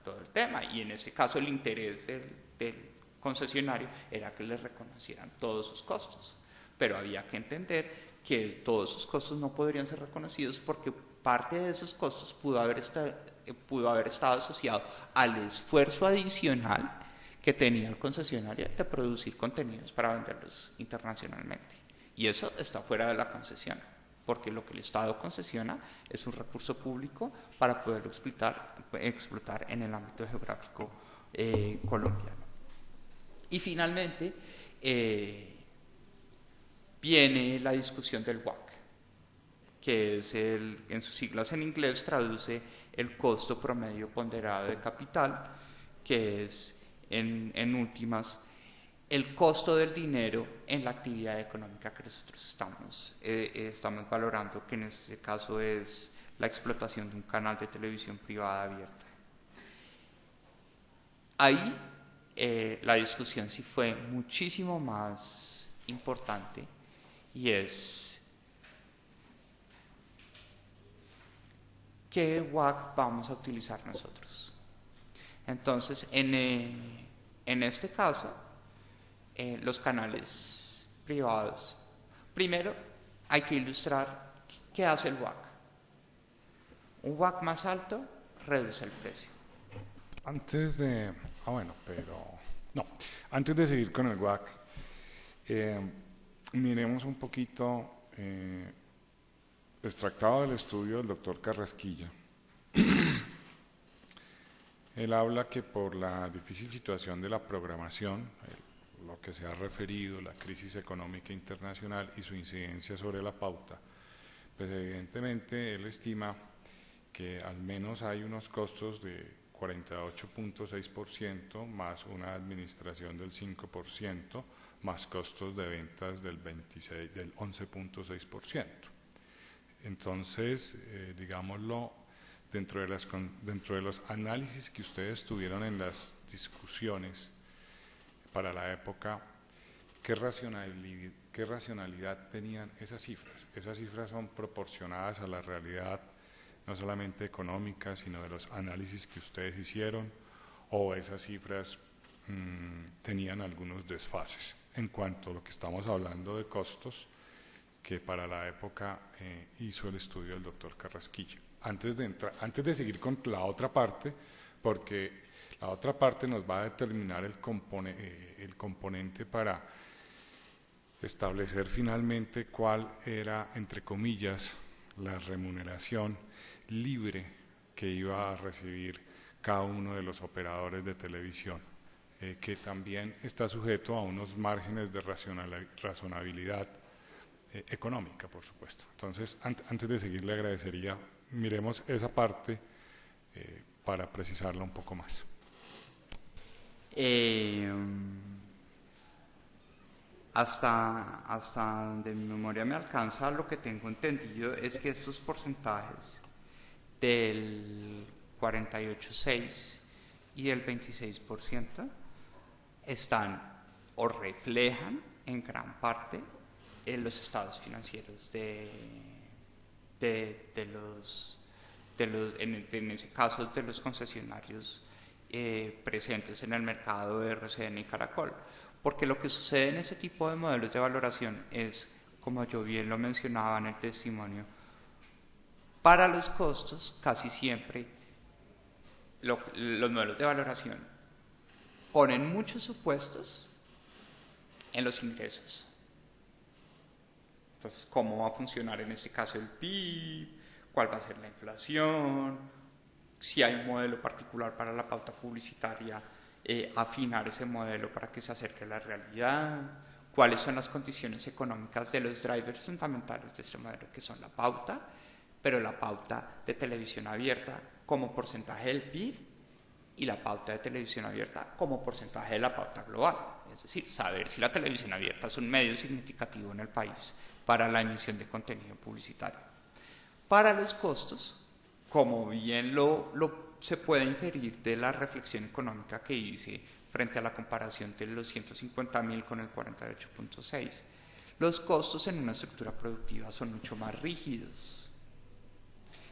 Speaker 2: todo el tema, y en ese caso el interés del concesionario era que le reconocieran todos sus costos, pero había que entender que todos sus costos no podrían ser reconocidos porque parte de esos costos pudo haber pudo haber estado asociado al esfuerzo adicional que tenía el concesionario de producir contenidos para venderlos internacionalmente. Y eso está fuera de la concesión, porque lo que el Estado concesiona es un recurso público para poderlo explotar en el ámbito geográfico colombiano. Y finalmente viene la discusión del WACC, que es en sus siglas en inglés traduce el costo promedio ponderado de capital, que es en últimas el costo del dinero en la actividad económica que nosotros estamos valorando, que en este caso es la explotación de un canal de televisión privada abierta. Ahí la discusión sí fue muchísimo más importante, y es ¿qué WACC vamos a utilizar nosotros? Entonces, en este caso, los canales privados, primero hay que ilustrar qué hace el WACC. Un WACC más alto reduce el precio.
Speaker 1: Antes de seguir con el WACC, miremos un poquito, extractado del estudio del doctor Carrasquilla. Él habla que por la difícil situación de la programación, lo que se ha referido, la crisis económica internacional y su incidencia sobre la pauta, pues evidentemente él estima que al menos hay unos costos de 48.6% más una administración del 5% más costos de ventas del 11.6%. Entonces, digámoslo, dentro de los análisis que ustedes tuvieron en las discusiones para la época, ¿qué racionalidad tenían esas cifras? Esas cifras son proporcionadas a la realidad no solamente económica, sino de los análisis que ustedes hicieron, o esas cifras tenían algunos desfases en cuanto a lo que estamos hablando de costos que para la época hizo el estudio del doctor Carrasquilla. Antes de seguir con la otra parte, porque la otra parte nos va a determinar el componente para establecer finalmente cuál era, entre comillas, la remuneración libre que iba a recibir cada uno de los operadores de televisión, que también está sujeto a unos márgenes de razonabilidad económica, por supuesto. Entonces, antes de seguir, le agradecería, miremos esa parte para precisarla un poco más.
Speaker 2: Hasta donde mi memoria me alcanza, lo que tengo entendido es que estos porcentajes del 48,6% y del 26% están o reflejan en gran parte los estados financieros en ese caso de los concesionarios presentes en el mercado de RCN y Caracol, porque lo que sucede en ese tipo de modelos de valoración es, como yo bien lo mencionaba en el testimonio, para los costos casi siempre los modelos de valoración ponen muchos supuestos en los ingresos. Entonces, ¿cómo va a funcionar en este caso el PIB? ¿Cuál va a ser la inflación? Si hay un modelo particular para la pauta publicitaria, afinar ese modelo para que se acerque a la realidad. ¿Cuáles son las condiciones económicas de los drivers fundamentales de este modelo, que son la pauta, pero la pauta de televisión abierta como porcentaje del PIB y la pauta de televisión abierta como porcentaje de la pauta global? Es decir, saber si la televisión abierta es un medio significativo en el país para la emisión de contenido publicitario. Para los costos, como bien se puede inferir de la reflexión económica que hice frente a la comparación de los 150.000 con el 48.6, los costos en una estructura productiva son mucho más rígidos.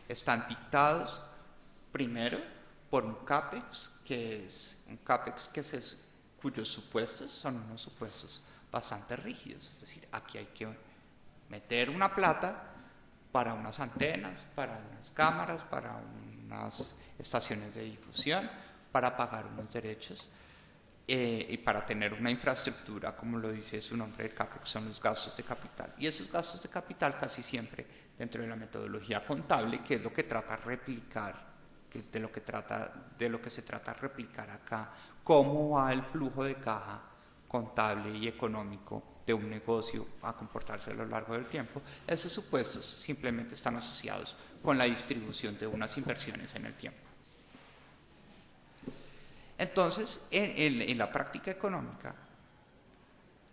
Speaker 2: Están dictados primero por un CAPEX, cuyos supuestos son unos supuestos bastante rígidos. Es decir, aquí hay que meter una plata para unas antenas, para unas cámaras, para un unas estaciones de difusión, para pagar unos derechos y para tener una infraestructura, como lo dice su nombre, el CAPEX, son los gastos de capital. Y esos gastos de capital casi siempre dentro de la metodología contable, que es lo que trata de replicar, de lo que se trata de replicar acá, cómo va el flujo de caja contable y económico de un negocio a comportarse a lo largo del tiempo. Esos supuestos simplemente están asociados con la distribución de unas inversiones en el tiempo. Entonces, en la práctica económica,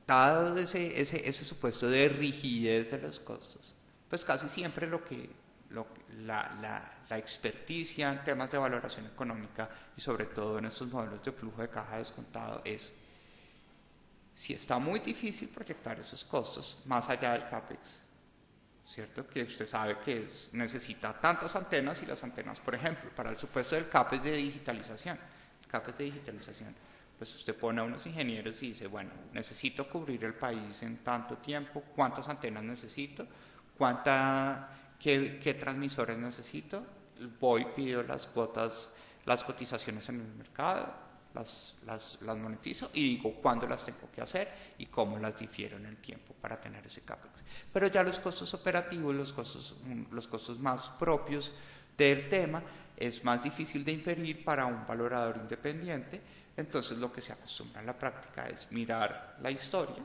Speaker 2: dado ese supuesto de rigidez de los costos, pues casi siempre la experticia en temas de valoración económica y sobre todo en estos modelos de flujo de caja descontado es, si está muy difícil proyectar esos costos más allá del CAPEX, ¿cierto? Que usted sabe que necesita tantas antenas, y las antenas, por ejemplo, para el supuesto del CAPEX de digitalización, pues usted pone a unos ingenieros y dice, bueno, necesito cubrir el país en tanto tiempo, ¿cuántas antenas necesito? ¿Qué transmisores necesito? Voy, pido las cuotas, las cotizaciones en el mercado, las monetizo y digo cuándo las tengo que hacer y cómo las difiero en el tiempo para tener ese CAPEX. Pero ya los costos operativos, los costos más propios del tema, es más difícil de inferir para un valorador independiente. Entonces lo que se acostumbra en la práctica es mirar la historia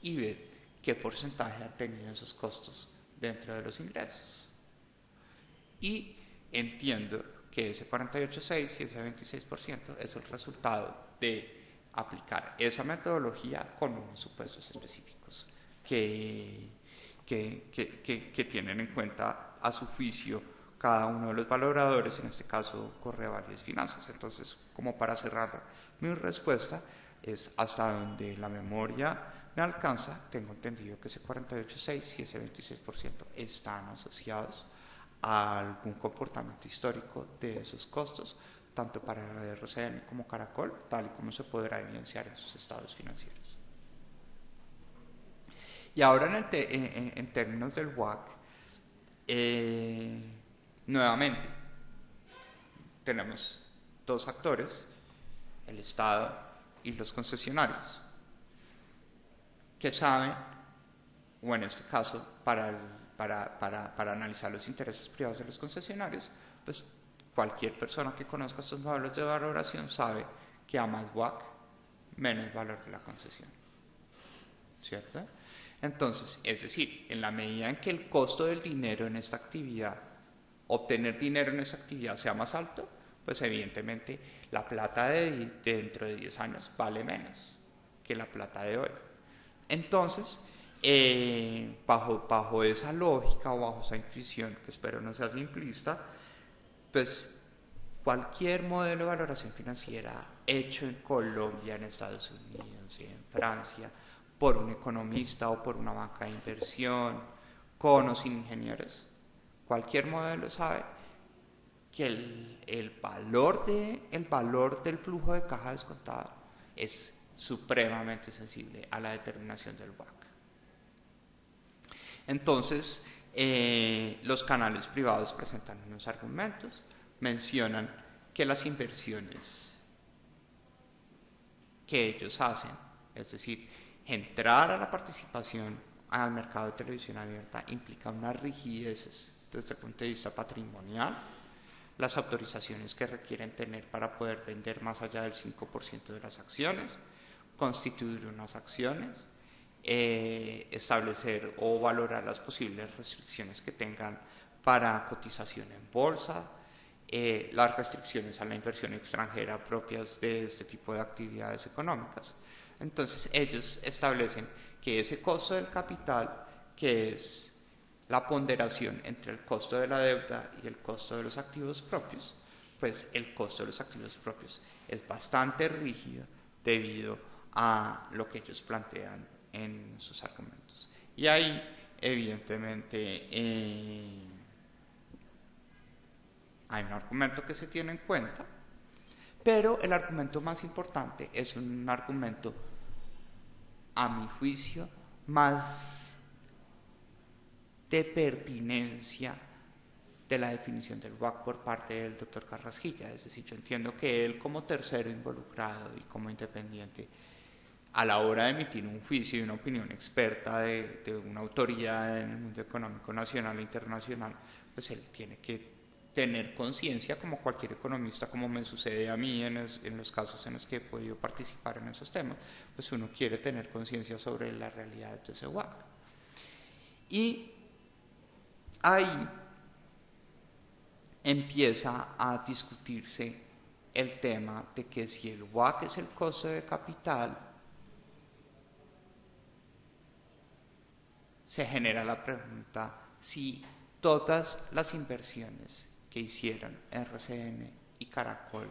Speaker 2: y ver qué porcentaje han tenido esos costos dentro de los ingresos. Y entiendo que ese 48,6 y ese 26% es el resultado de aplicar esa metodología con unos supuestos específicos que tienen en cuenta a su juicio cada uno de los valoradores, en este caso Correavalia Finanzas. Entonces, como para cerrar mi respuesta, es hasta donde la memoria me alcanza, tengo entendido que ese 48,6 y ese 26% están asociados a algún comportamiento histórico de esos costos, tanto para RCN como Caracol, tal y como se podrá evidenciar en sus estados financieros. Y ahora en términos del WACC, nuevamente tenemos dos actores, el Estado y los concesionarios, que saben, o en este caso, para analizar los intereses privados de los concesionarios, pues cualquier persona que conozca estos modelos de valoración sabe que a más WACC, menos valor de la concesión, ¿cierto? Entonces, es decir, en la medida en que el costo del dinero en esta actividad, obtener dinero en esta actividad sea más alto, pues evidentemente la plata de dentro de 10 años vale menos que la plata de hoy. Entonces, bajo esa lógica o bajo esa intuición, que espero no sea simplista, pues cualquier modelo de valoración financiera hecho en Colombia, en Estados Unidos, en Francia, por un economista o por una banca de inversión, con o sin ingenieros, cualquier modelo sabe que el valor del flujo de caja descontado es supremamente sensible a la determinación del WACC. Entonces, los canales privados presentan unos argumentos, mencionan que las inversiones que ellos hacen, es decir, entrar a la participación al mercado de televisión abierta, implica unas rigideces desde el punto de vista patrimonial, las autorizaciones que requieren tener para poder vender más allá del 5% de las acciones, constituir unas acciones, establecer o valorar las posibles restricciones que tengan para cotización en bolsa, las restricciones a la inversión extranjera propias de este tipo de actividades económicas. Entonces ellos establecen que ese costo del capital, que es la ponderación entre el costo de la deuda y el costo de los activos propios, pues el costo de los activos propios es bastante rígido debido a lo que ellos plantean en sus argumentos. Y ahí, evidentemente, hay un argumento que se tiene en cuenta, pero el argumento más importante es un argumento, a mi juicio, más de pertinencia de la definición del WACC por parte del doctor Carrasquilla. Es decir, yo entiendo que él, como tercero involucrado y como independiente, a la hora de emitir un juicio y una opinión experta de una autoridad en el mundo económico nacional e internacional, pues él tiene que tener conciencia, como cualquier economista, como me sucede a mí en los casos en los que he podido participar en esos temas, pues uno quiere tener conciencia sobre la realidad de ese WACC. Y ahí empieza a discutirse el tema de que si el WACC es el costo de capital, se genera la pregunta si todas las inversiones que hicieron RCN y Caracol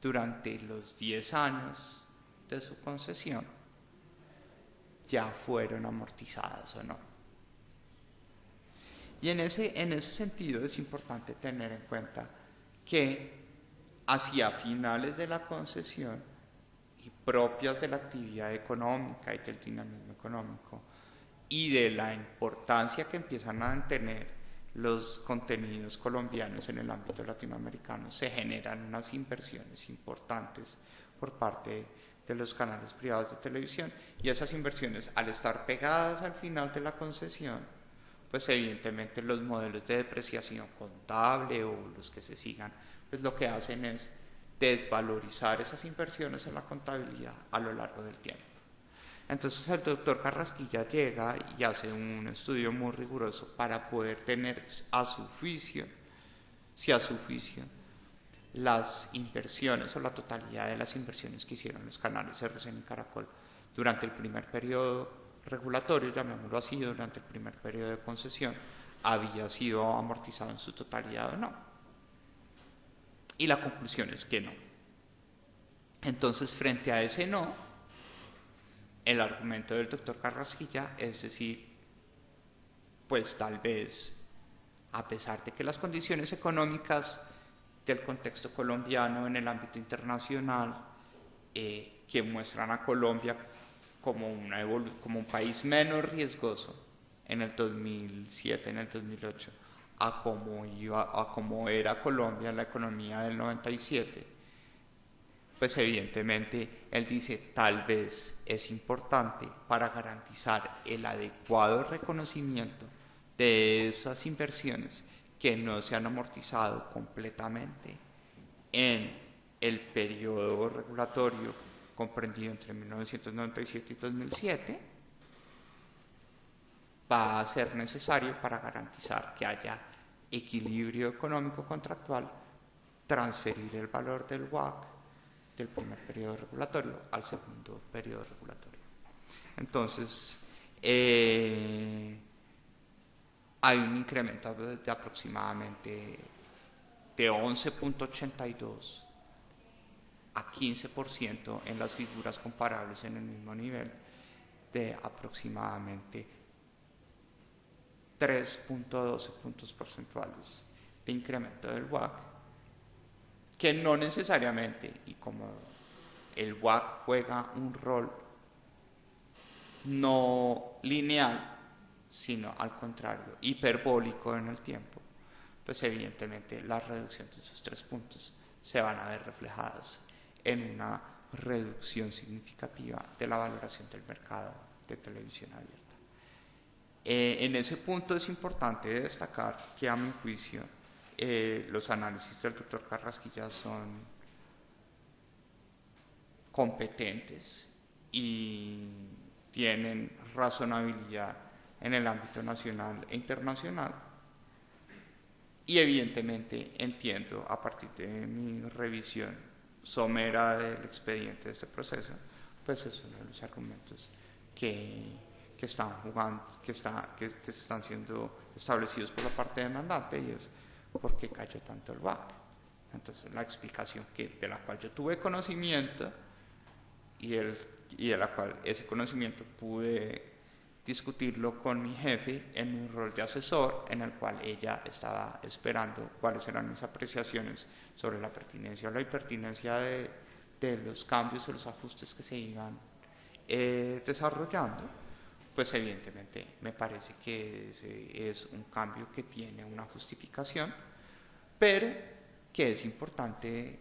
Speaker 2: durante los 10 años de su concesión ya fueron amortizadas o no. Y en ese sentido es importante tener en cuenta que hacia finales de la concesión y propias de la actividad económica y del dinamismo económico y de la importancia que empiezan a tener los contenidos colombianos en el ámbito latinoamericano, se generan unas inversiones importantes por parte de los canales privados de televisión, y esas inversiones, al estar pegadas al final de la concesión, pues evidentemente los modelos de depreciación contable o los que se sigan, pues lo que hacen es desvalorizar esas inversiones en la contabilidad a lo largo del tiempo. Entonces el doctor Carrasquilla llega y hace un estudio muy riguroso para poder tener a su juicio, si a su juicio las inversiones o la totalidad de las inversiones que hicieron los canales RCN y Caracol durante el primer periodo regulatorio, llamémoslo así, durante el primer periodo de concesión, había sido amortizado en su totalidad o no. Y la conclusión es que no. Entonces, frente a ese no, el argumento del doctor Carrasquilla es decir, pues tal vez, a pesar de que las condiciones económicas del contexto colombiano en el ámbito internacional, que muestran a Colombia como un país menos riesgoso en el 2007, en el 2008, a cómo era Colombia en la economía del 97, pues evidentemente él dice, tal vez es importante para garantizar el adecuado reconocimiento de esas inversiones que no se han amortizado completamente en el periodo regulatorio comprendido entre 1997 y 2007, va a ser necesario para garantizar que haya equilibrio económico contractual, transferir el valor del WACC del primer periodo regulatorio al segundo periodo regulatorio. Entonces, hay un incremento de aproximadamente de 11.82 a 15% en las figuras comparables en el mismo nivel, de aproximadamente 3.12 puntos porcentuales de incremento del WACC, que no necesariamente, y como el WACC juega un rol no lineal, sino al contrario, hiperbólico en el tiempo, pues evidentemente la reducción de esos 3 puntos se van a ver reflejadas en una reducción significativa de la valoración del mercado de televisión abierta. En ese punto es importante destacar que, a mi juicio, los análisis del doctor Carrasquilla son competentes y tienen razonabilidad en el ámbito nacional e internacional, y evidentemente entiendo, a partir de mi revisión somera del expediente de este proceso, pues es uno de los argumentos que están siendo establecidos por la parte demandante, y es por qué cayó tanto el WACC. Entonces, la explicación de la cual yo tuve conocimiento y de la cual ese conocimiento pude discutirlo con mi jefe en mi rol de asesor, en el cual ella estaba esperando cuáles eran mis apreciaciones sobre la pertinencia o la impertinencia de los cambios o los ajustes que se iban desarrollando, pues evidentemente me parece que ese es un cambio que tiene una justificación, pero que es importante,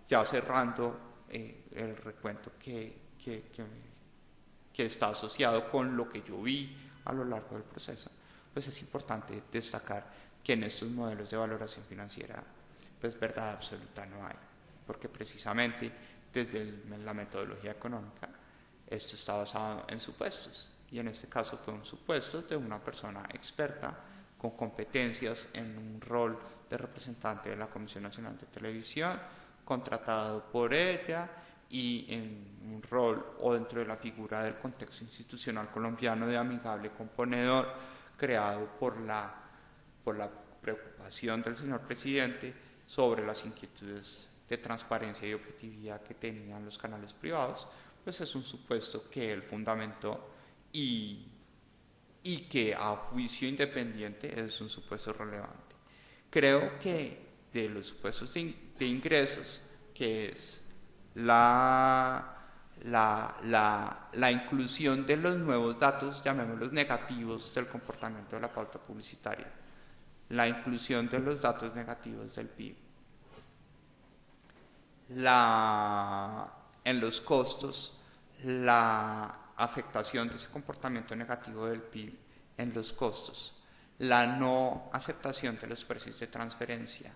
Speaker 2: ya cerrando el recuento que está asociado con lo que yo vi a lo largo del proceso, pues es importante destacar que en estos modelos de valoración financiera, pues verdad absoluta no hay, porque precisamente desde la metodología económica, esto está basado en supuestos, y en este caso fue un supuesto de una persona experta con competencias en un rol de representante de la Comisión Nacional de Televisión, contratado por ella, y en un rol o dentro de la figura del contexto institucional colombiano de amigable componedor, creado por la preocupación del señor presidente sobre las inquietudes de transparencia y objetividad que tenían los canales privados, pues es un supuesto que él fundamentó y que a juicio independiente es un supuesto relevante. Creo que de los supuestos de ingresos, que es la inclusión de los nuevos datos, llamémoslos negativos, del comportamiento de la pauta publicitaria, la inclusión de los datos negativos del PIB, en los costos, la afectación de ese comportamiento negativo del PIB en los costos, la no aceptación de los precios de transferencia,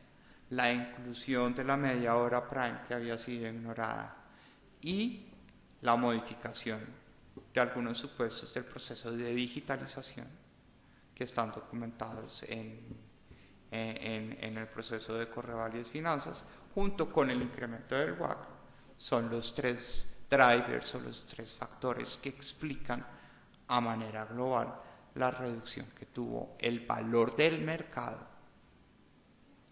Speaker 2: la inclusión de la media hora prime que había sido ignorada y la modificación de algunos supuestos del proceso de digitalización que están documentados en el proceso de Correval y Finanzas, junto con el incremento del WACC, son los tres drivers o los tres factores que explican a manera global la reducción que tuvo el valor del mercado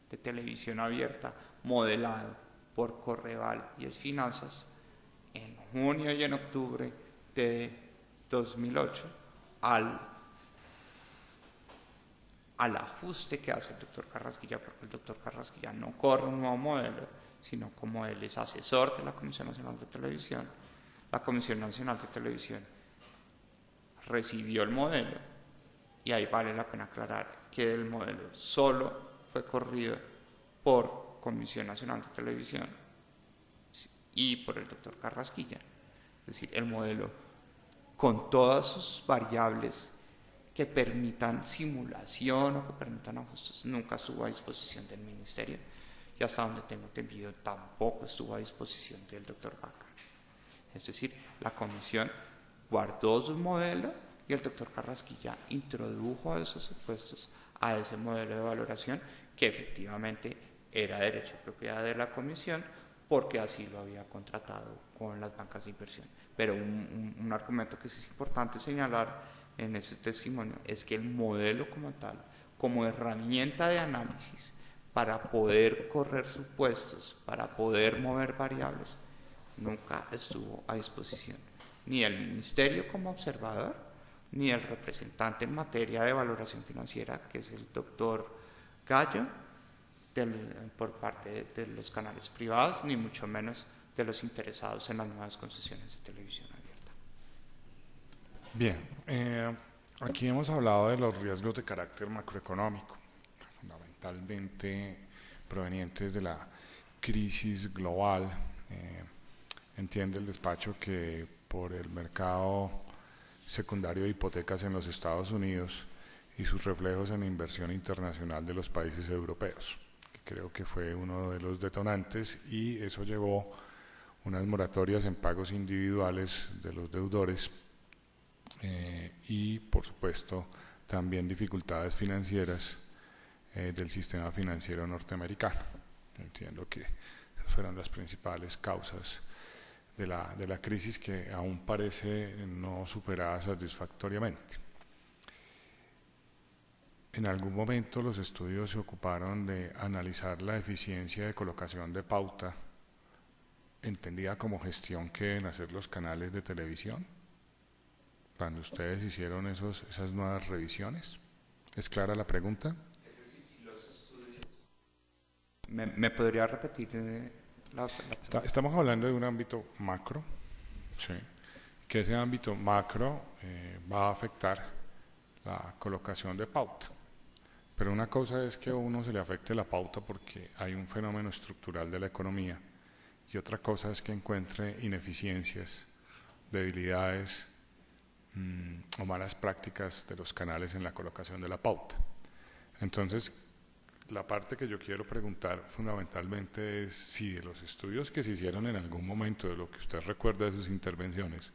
Speaker 2: de televisión abierta modelado por Correval y Finanzas en junio y en octubre de 2008 al ajuste que hace el doctor Carrasquilla, porque el doctor Carrasquilla no corre un nuevo modelo, sino como él es asesor de la Comisión Nacional de Televisión. La Comisión Nacional de Televisión recibió el modelo, y ahí vale la pena aclarar que el modelo solo fue corrido por Comisión Nacional de Televisión y por el doctor Carrasquilla. Es decir, el modelo con todas sus variables que permitan simulación o que permitan ajustes nunca estuvo a disposición del ministerio, y hasta donde tengo entendido tampoco estuvo a disposición del doctor Vaca. Es decir, la comisión guardó su modelo y el doctor Carrasquilla introdujo esos supuestos a ese modelo de valoración que efectivamente era derecho de propiedad de la comisión porque así lo había contratado con las bancas de inversión. Pero un argumento que sí es importante señalar en ese testimonio es que el modelo como tal, como herramienta de análisis para poder correr supuestos, para poder mover variables, nunca estuvo a disposición ni el ministerio como observador, ni el representante en materia de valoración financiera, que es el doctor Gallo, por parte de los canales privados, ni mucho menos de los interesados en las nuevas concesiones de televisión abierta.
Speaker 1: Bien, aquí hemos hablado de los riesgos de carácter macroeconómico, fundamentalmente provenientes de la crisis global. Entiende el despacho que por el mercado secundario de hipotecas en los Estados Unidos y sus reflejos en la inversión internacional de los países europeos, que creo que fue uno de los detonantes, y eso llevó unas moratorias en pagos individuales de los deudores y por supuesto también dificultades financieras del sistema financiero norteamericano. Entiendo que esas fueron las principales causas de la crisis, que aún parece no superada satisfactoriamente. En algún momento los estudios se ocuparon de analizar la eficiencia de colocación de pauta, entendida como gestión que deben hacer los canales de televisión, cuando ustedes hicieron esas nuevas revisiones. ¿Es clara la pregunta?
Speaker 2: Es decir, si los estudios... ¿Me podría repetir la
Speaker 1: Estamos hablando de un ámbito macro, ¿sí? que ese ámbito macro va a afectar la colocación de pauta. Pero una cosa es que a uno se le afecte la pauta porque hay un fenómeno estructural de la economía, y otra cosa es que encuentre ineficiencias, debilidades o malas prácticas de los canales en la colocación de la pauta. Entonces, la parte que yo quiero preguntar fundamentalmente es si de los estudios que se hicieron en algún momento, de lo que usted recuerda de sus intervenciones,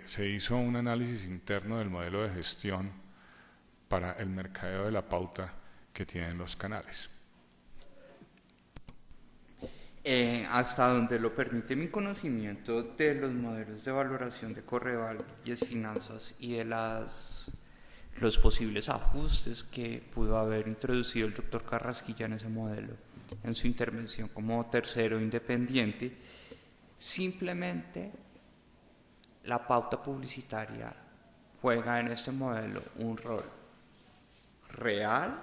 Speaker 1: se hizo un análisis interno del modelo de gestión para el mercadeo de la pauta que tienen los canales.
Speaker 2: Hasta donde lo permite mi conocimiento de los modelos de valoración de Correval y es Finanzas y de los posibles ajustes que pudo haber introducido el doctor Carrasquilla en ese modelo, en su intervención como tercero independiente, simplemente la pauta publicitaria juega en este modelo un rol real,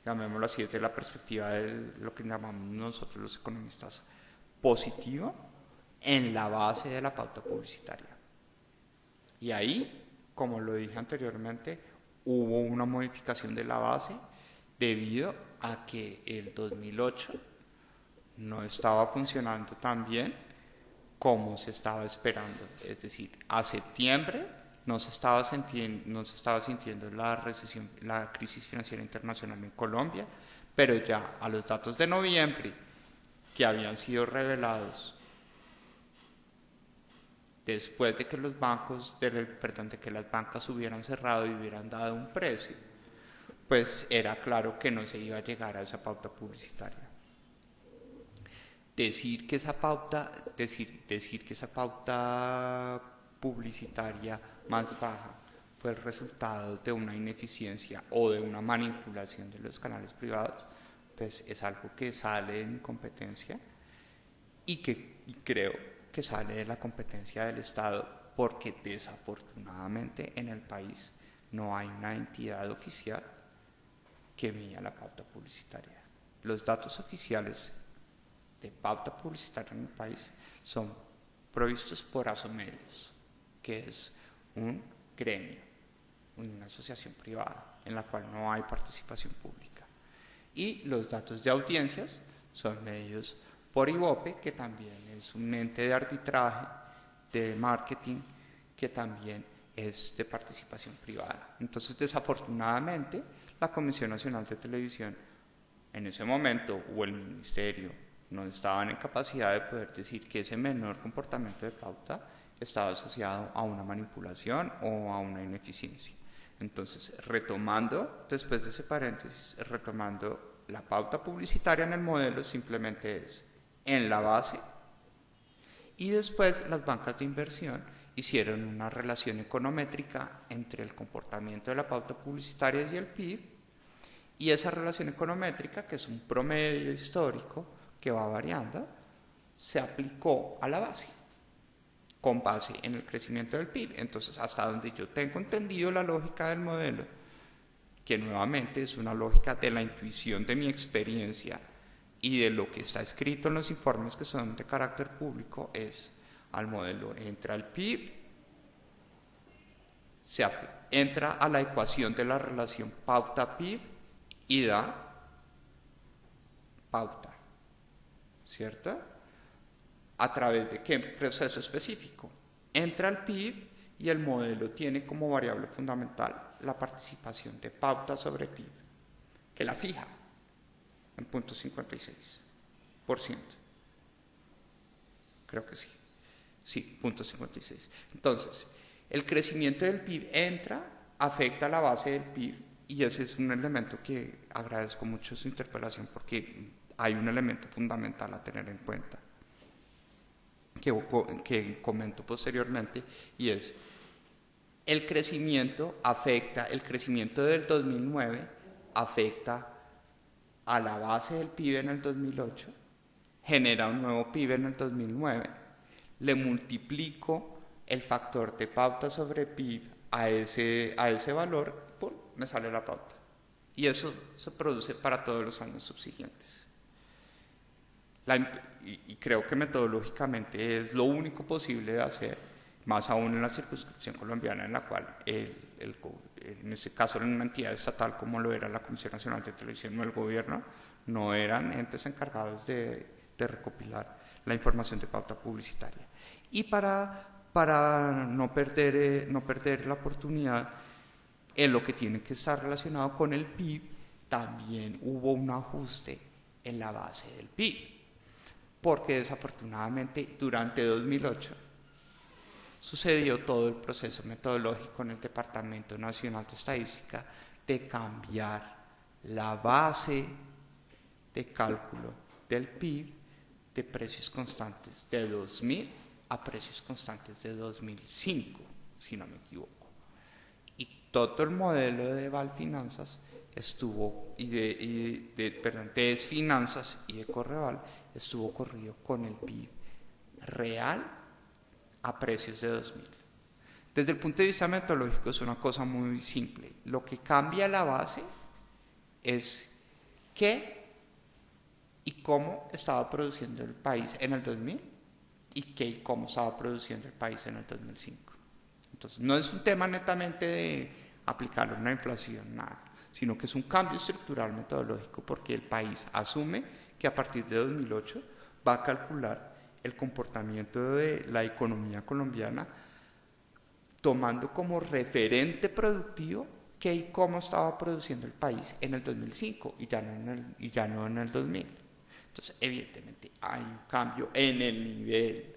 Speaker 2: llamémoslo así desde la perspectiva de lo que llamamos nosotros los economistas positivo, en la base de la pauta publicitaria. Y ahí, como lo dije anteriormente, hubo una modificación de la base debido a que el 2008 no estaba funcionando tan bien como se estaba esperando. Es decir, a septiembre no se estaba sintiendo la recesión, la crisis financiera internacional en Colombia, pero ya a los datos de noviembre que habían sido revelados después de que los bancos, de que las bancas hubieran cerrado y hubieran dado un precio, pues era claro que no se iba a llegar a esa pauta publicitaria. Decir que esa pauta publicitaria más baja fue el resultado de una ineficiencia o de una manipulación de los canales privados, pues es algo que sale de mi competencia y que creo que sale de la competencia del Estado, porque desafortunadamente en el país no hay una entidad oficial que mida la pauta publicitaria. Los datos oficiales de pauta publicitaria en el país son provistos por Asomedios, que es un gremio, una asociación privada en la cual no hay participación pública. Y los datos de audiencias son medios por IVOPE, que también es un ente de arbitraje, de marketing, que también es de participación privada. Entonces, desafortunadamente, la Comisión Nacional de Televisión en ese momento, o el Ministerio, no estaban en capacidad de poder decir que ese menor comportamiento de pauta estaba asociado a una manipulación o a una ineficiencia. Entonces, después de ese paréntesis, retomando la pauta publicitaria en el modelo, simplemente es en la base, y después las bancas de inversión hicieron una relación econométrica entre el comportamiento de la pauta publicitaria y el PIB, y esa relación econométrica, que es un promedio histórico que va variando, se aplicó a la base, con base en el crecimiento del PIB. Entonces, hasta donde yo tengo entendido la lógica del modelo, que nuevamente es una lógica de la intuición de mi experiencia y de lo que está escrito en los informes que son de carácter público, es al modelo entra el PIB, entra a la ecuación de la relación pauta-PIB y da pauta, ¿cierto? ¿A través de qué proceso específico? Entra el PIB y el modelo tiene como variable fundamental la participación de pauta sobre PIB, que la fija en 0.56%. Creo que sí. Sí, 0.56. Entonces, el crecimiento del PIB afecta la base del PIB, y ese es un elemento que agradezco mucho su interpelación, porque hay un elemento fundamental a tener en cuenta que comento posteriormente, y es el crecimiento del 2009 afecta a la base del PIB en el 2008, genera un nuevo PIB en el 2009, le multiplico el factor de pauta sobre PIB a ese valor, ¡pum!, me sale la pauta. Y eso se produce para todos los años subsiguientes. y creo que metodológicamente es lo único posible de hacer, más aún en la circunscripción colombiana en la cual en ese caso era una entidad estatal como lo era la Comisión Nacional de Televisión o el gobierno, no eran entes encargados de recopilar la información de pauta publicitaria. Y para no perder la oportunidad en lo que tiene que estar relacionado con el PIB, también hubo un ajuste en la base del PIB, porque desafortunadamente durante 2008 sucedió todo el proceso metodológico en el Departamento Nacional de Estadística de cambiar la base de cálculo del PIB de precios constantes de 2000 a precios constantes de 2005, si no me equivoco. Y todo el modelo de Valfinanzas estuvo, de Desfinanzas y de Correval estuvo corrido con el PIB real a precios de 2000. Desde el punto de vista metodológico es una cosa muy simple. Lo que cambia la base es qué y cómo estaba produciendo el país en el 2000 y qué y cómo estaba produciendo el país en el 2005. Entonces no es un tema netamente de aplicar una inflación, nada, sino que es un cambio estructural metodológico porque el país asume que a partir de 2008 va a calcular el comportamiento de la economía colombiana tomando como referente productivo qué y cómo estaba produciendo el país en el 2005 y ya no en el 2000. Entonces, evidentemente, hay un cambio en el nivel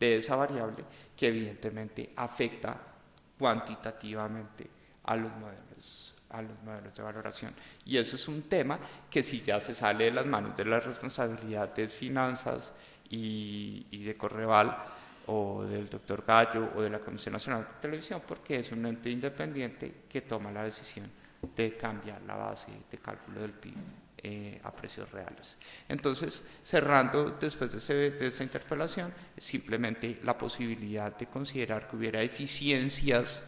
Speaker 2: de esa variable que evidentemente afecta cuantitativamente a los modelos de valoración. Y eso es un tema que si ya se sale de las manos de la responsabilidad de finanzas y de Correval o del doctor Gallo o de la Comisión Nacional de Televisión, porque es un ente independiente que toma la decisión de cambiar la base de cálculo del PIB a precios reales. Entonces, cerrando después de esa interpelación, simplemente la posibilidad de considerar que hubiera eficiencias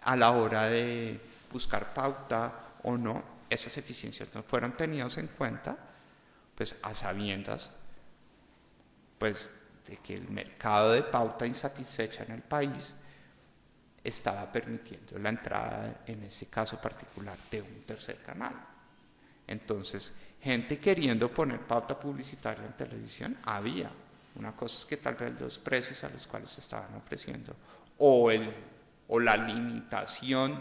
Speaker 2: a la hora de buscar pauta o no, esas eficiencias no fueron tenidas en cuenta, pues a sabiendas pues, de que el mercado de pauta insatisfecha en el país estaba permitiendo la entrada, en este caso particular, de un tercer canal. Entonces, gente queriendo poner pauta publicitaria en televisión, había. Una cosa es que tal vez los precios a los cuales se estaban ofreciendo o la limitación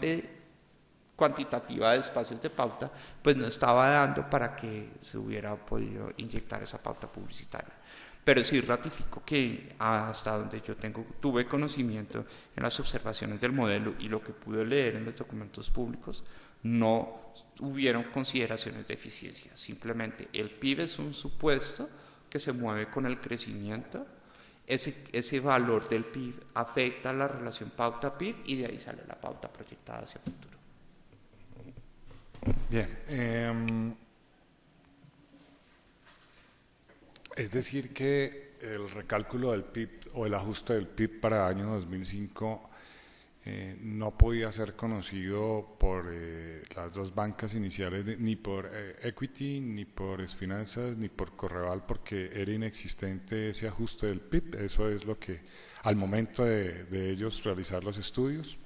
Speaker 2: cuantitativa de espacios de pauta, pues no estaba dando para que se hubiera podido inyectar esa pauta publicitaria. Pero sí ratifico que hasta donde yo tuve conocimiento en las observaciones del modelo y lo que pude leer en los documentos públicos, no hubieron consideraciones de eficiencia. Simplemente el PIB es un supuesto que se mueve con el crecimiento. Ese valor del PIB afecta la relación pauta-PIB y de ahí sale la pauta proyectada hacia el futuro.
Speaker 1: Bien. Es decir que el recálculo del PIB o el ajuste del PIB para el año 2005 no podía ser conocido por las dos bancas iniciales, ni por Equity, ni por Desfinanzas, ni por Correval, porque era inexistente ese ajuste del PIB. Eso es lo que, al momento de ellos realizar los estudios.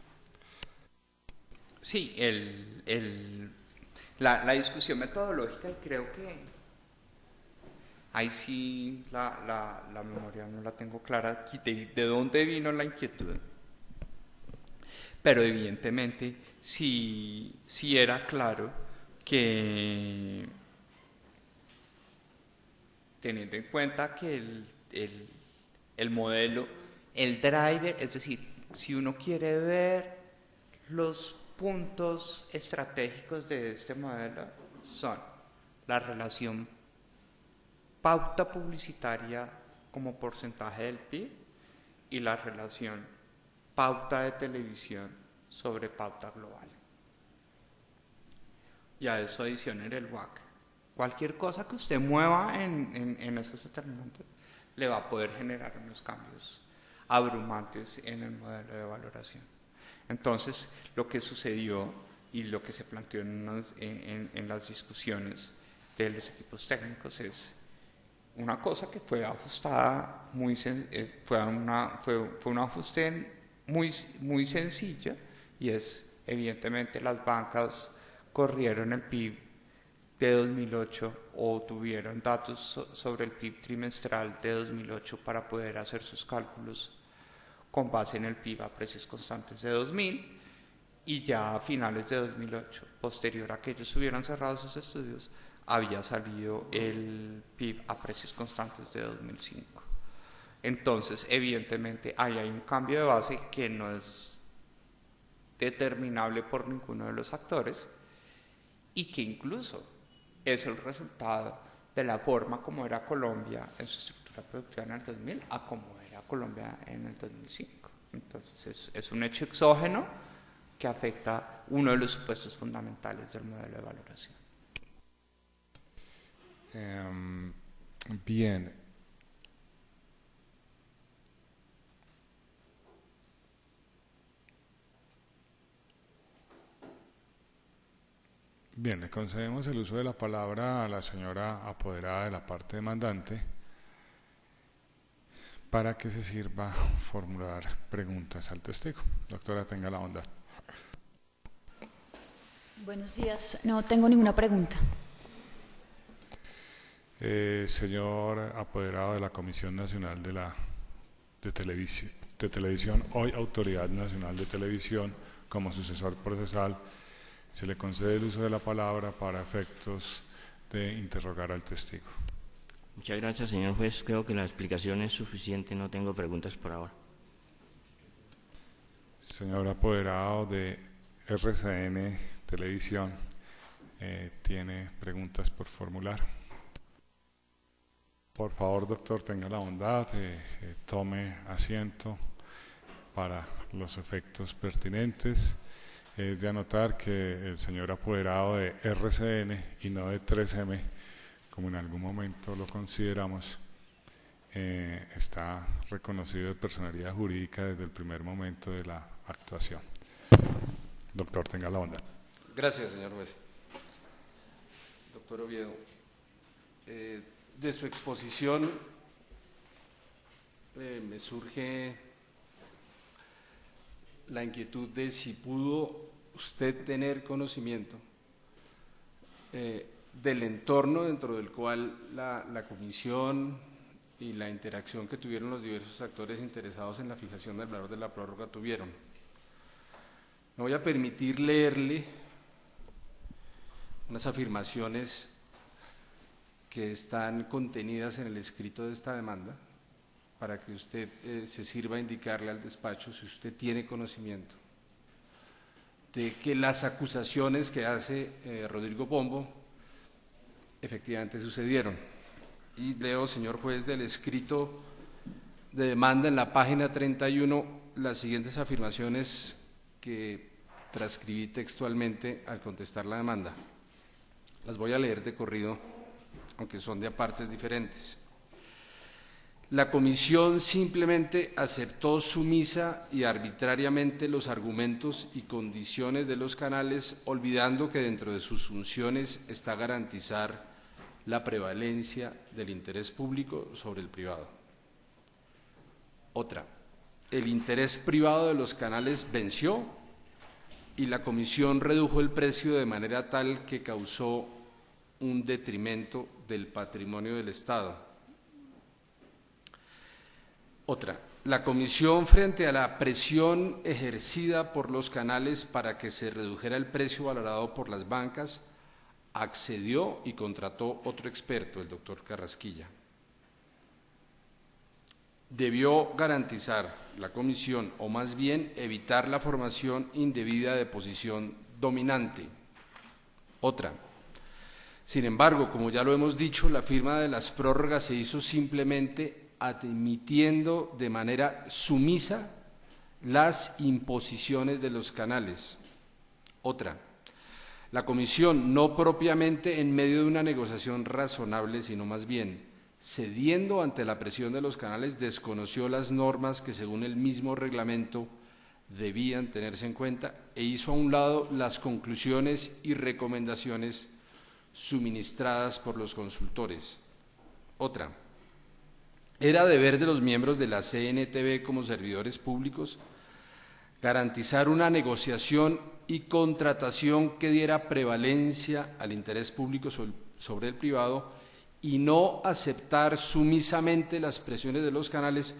Speaker 2: Sí, la discusión metodológica, y creo que ahí sí la memoria no la tengo clara de dónde vino la inquietud. Pero evidentemente sí era claro que, teniendo en cuenta que el modelo, el driver, es decir, si uno quiere ver los puntos estratégicos de este modelo, son la relación pauta publicitaria como porcentaje del PIB y la relación pauta de televisión sobre pauta global. Y a eso adicionar el WACC. Cualquier cosa que usted mueva en esos determinantes le va a poder generar unos cambios abrumantes en el modelo de valoración. Entonces, lo que sucedió y lo que se planteó en las discusiones de los equipos técnicos es una cosa que fue ajustada, fue un ajuste muy sencilla, y es, evidentemente, las bancas corrieron el PIB de 2008 o tuvieron datos sobre el PIB trimestral de 2008 para poder hacer sus cálculos con base en el PIB a precios constantes de 2000, y ya a finales de 2008, posterior a que ellos hubieran cerrado sus estudios, había salido el PIB a precios constantes de 2005. Entonces, evidentemente, ahí hay un cambio de base que no es determinable por ninguno de los actores, y que incluso es el resultado de la forma como era Colombia en su estructura productiva en el 2000 a como era Colombia en el 2005. Entonces, es un hecho exógeno que afecta uno de los supuestos fundamentales del modelo de valoración.
Speaker 1: Bien. Bien, le concedemos el uso de la palabra a la señora apoderada de la parte demandante para que se sirva formular preguntas al testigo. Doctora, tenga la bondad.
Speaker 3: Buenos días, no tengo ninguna pregunta.
Speaker 1: Señor apoderado de la Comisión Nacional de Televisión, hoy Autoridad Nacional de Televisión, como sucesor procesal, se le concede el uso de la palabra para efectos de interrogar al testigo.
Speaker 4: Muchas gracias, señor juez. Creo que la explicación es suficiente, no tengo preguntas por ahora.
Speaker 1: Señor apoderado de RCN Televisión, ¿tiene preguntas por formular? Por favor, doctor, tenga la bondad, tome asiento para los efectos pertinentes. Es de anotar que el señor apoderado de RCN y no de 3M, como en algún momento lo consideramos, está reconocido de personalidad jurídica desde el primer momento de la actuación. Doctor, tenga la bondad.
Speaker 5: Gracias, señor juez. Doctor Oviedo, de su exposición me surge la inquietud de si pudo usted tener conocimiento del entorno dentro del cual la comisión y la interacción que tuvieron los diversos actores interesados en la fijación del valor de la prórroga tuvieron. Me voy a permitir leerle unas afirmaciones que están contenidas en el escrito de esta demanda, para que usted se sirva a indicarle al despacho si usted tiene conocimiento de que las acusaciones que hace Rodrigo Pombo efectivamente sucedieron. Y leo, señor juez, del escrito de demanda en la página 31 las siguientes afirmaciones que transcribí textualmente al contestar la demanda. Las voy a leer de corrido, aunque son de a partes diferentes. La comisión simplemente aceptó sumisa y arbitrariamente los argumentos y condiciones de los canales, olvidando que dentro de sus funciones está garantizar la prevalencia del interés público sobre el privado. Otra, el interés privado de los canales venció y la comisión redujo el precio de manera tal que causó un detrimento del patrimonio del Estado. Otra, la comisión, frente a la presión ejercida por los canales para que se redujera el precio valorado por las bancas, accedió y contrató otro experto, el doctor Carrasquilla. Debió garantizar la comisión, o más bien evitar la formación indebida de posición dominante. Otra, sin embargo, como ya lo hemos dicho, la firma de las prórrogas se hizo simplemente admitiendo de manera sumisa las imposiciones de los canales. Otra, la comisión no propiamente en medio de una negociación razonable, sino más bien cediendo ante la presión de los canales, desconoció las normas que según el mismo reglamento debían tenerse en cuenta e hizo a un lado las conclusiones y recomendaciones suministradas por los consultores. Otra, Era deber de los miembros de la CNTV como servidores públicos garantizar una negociación y contratación que diera prevalencia al interés público sobre el privado y no aceptar sumisamente las presiones de los canales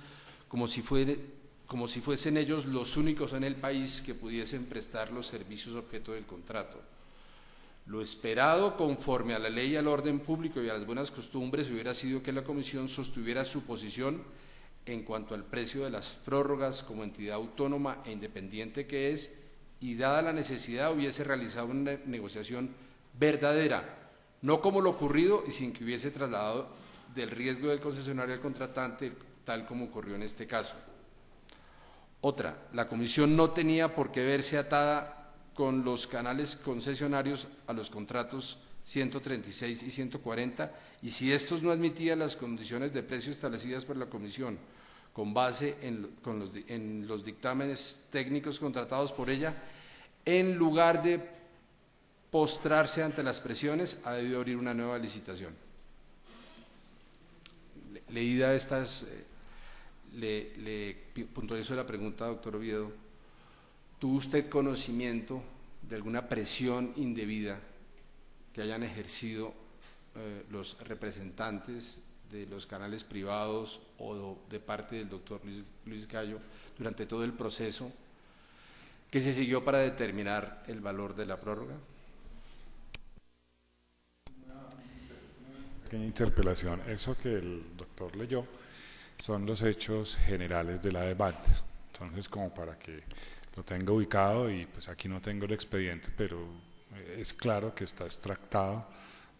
Speaker 5: como si fuesen ellos los únicos en el país que pudiesen prestar los servicios objeto del contrato. Lo esperado conforme a la ley y al orden público y a las buenas costumbres hubiera sido que la Comisión sostuviera su posición en cuanto al precio de las prórrogas como entidad autónoma e independiente que es, y dada la necesidad hubiese realizado una negociación verdadera, no como lo ocurrido y sin que hubiese trasladado del riesgo del concesionario al contratante, tal como ocurrió en este caso. Otra, la Comisión no tenía por qué verse atada con los canales concesionarios a los contratos 136 y 140, y si estos no admitían las condiciones de precio establecidas por la Comisión con base en los dictámenes técnicos contratados por ella, en lugar de postrarse ante las presiones, ha debido abrir una nueva licitación. Leída estas, le puntualizo la pregunta, doctor Oviedo. ¿Tuvo usted conocimiento de alguna presión indebida que hayan ejercido los representantes de los canales privados o de parte del doctor Luis Gallo durante todo el proceso que se siguió para determinar el valor de la prórroga?
Speaker 1: Pequeña interpelación. Eso que el doctor leyó son los hechos generales de la demanda. Entonces, como para que lo tenga ubicado, y pues aquí no tengo el expediente, pero es claro que está extractado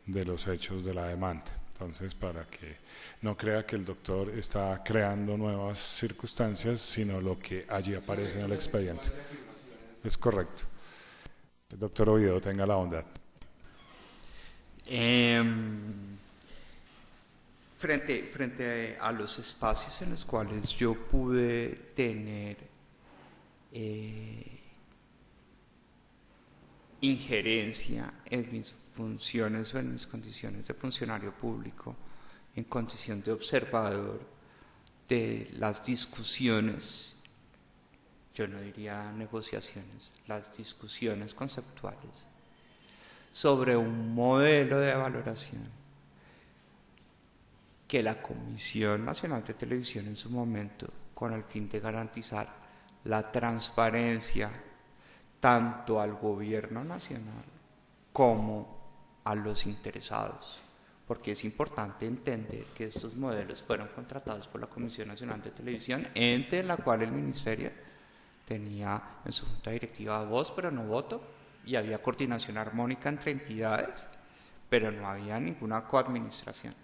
Speaker 1: de los hechos de la demanda. Entonces, para que no crea que el doctor está creando nuevas circunstancias, sino lo que allí aparece en el expediente. Es correcto. El doctor Oviedo, tenga la bondad.
Speaker 2: Frente a los espacios en los cuales yo pude tener injerencia en mis funciones o en mis condiciones de funcionario público, en condición de observador de las discusiones, yo no diría negociaciones, las discusiones conceptuales sobre un modelo de valoración que la Comisión Nacional de Televisión en su momento, con el fin de garantizar la transparencia tanto al gobierno nacional como a los interesados, porque es importante entender que estos modelos fueron contratados por la Comisión Nacional de Televisión, ente en la cual el Ministerio tenía en su junta directiva voz pero no voto, y había coordinación armónica entre entidades, pero no había ninguna coadministración.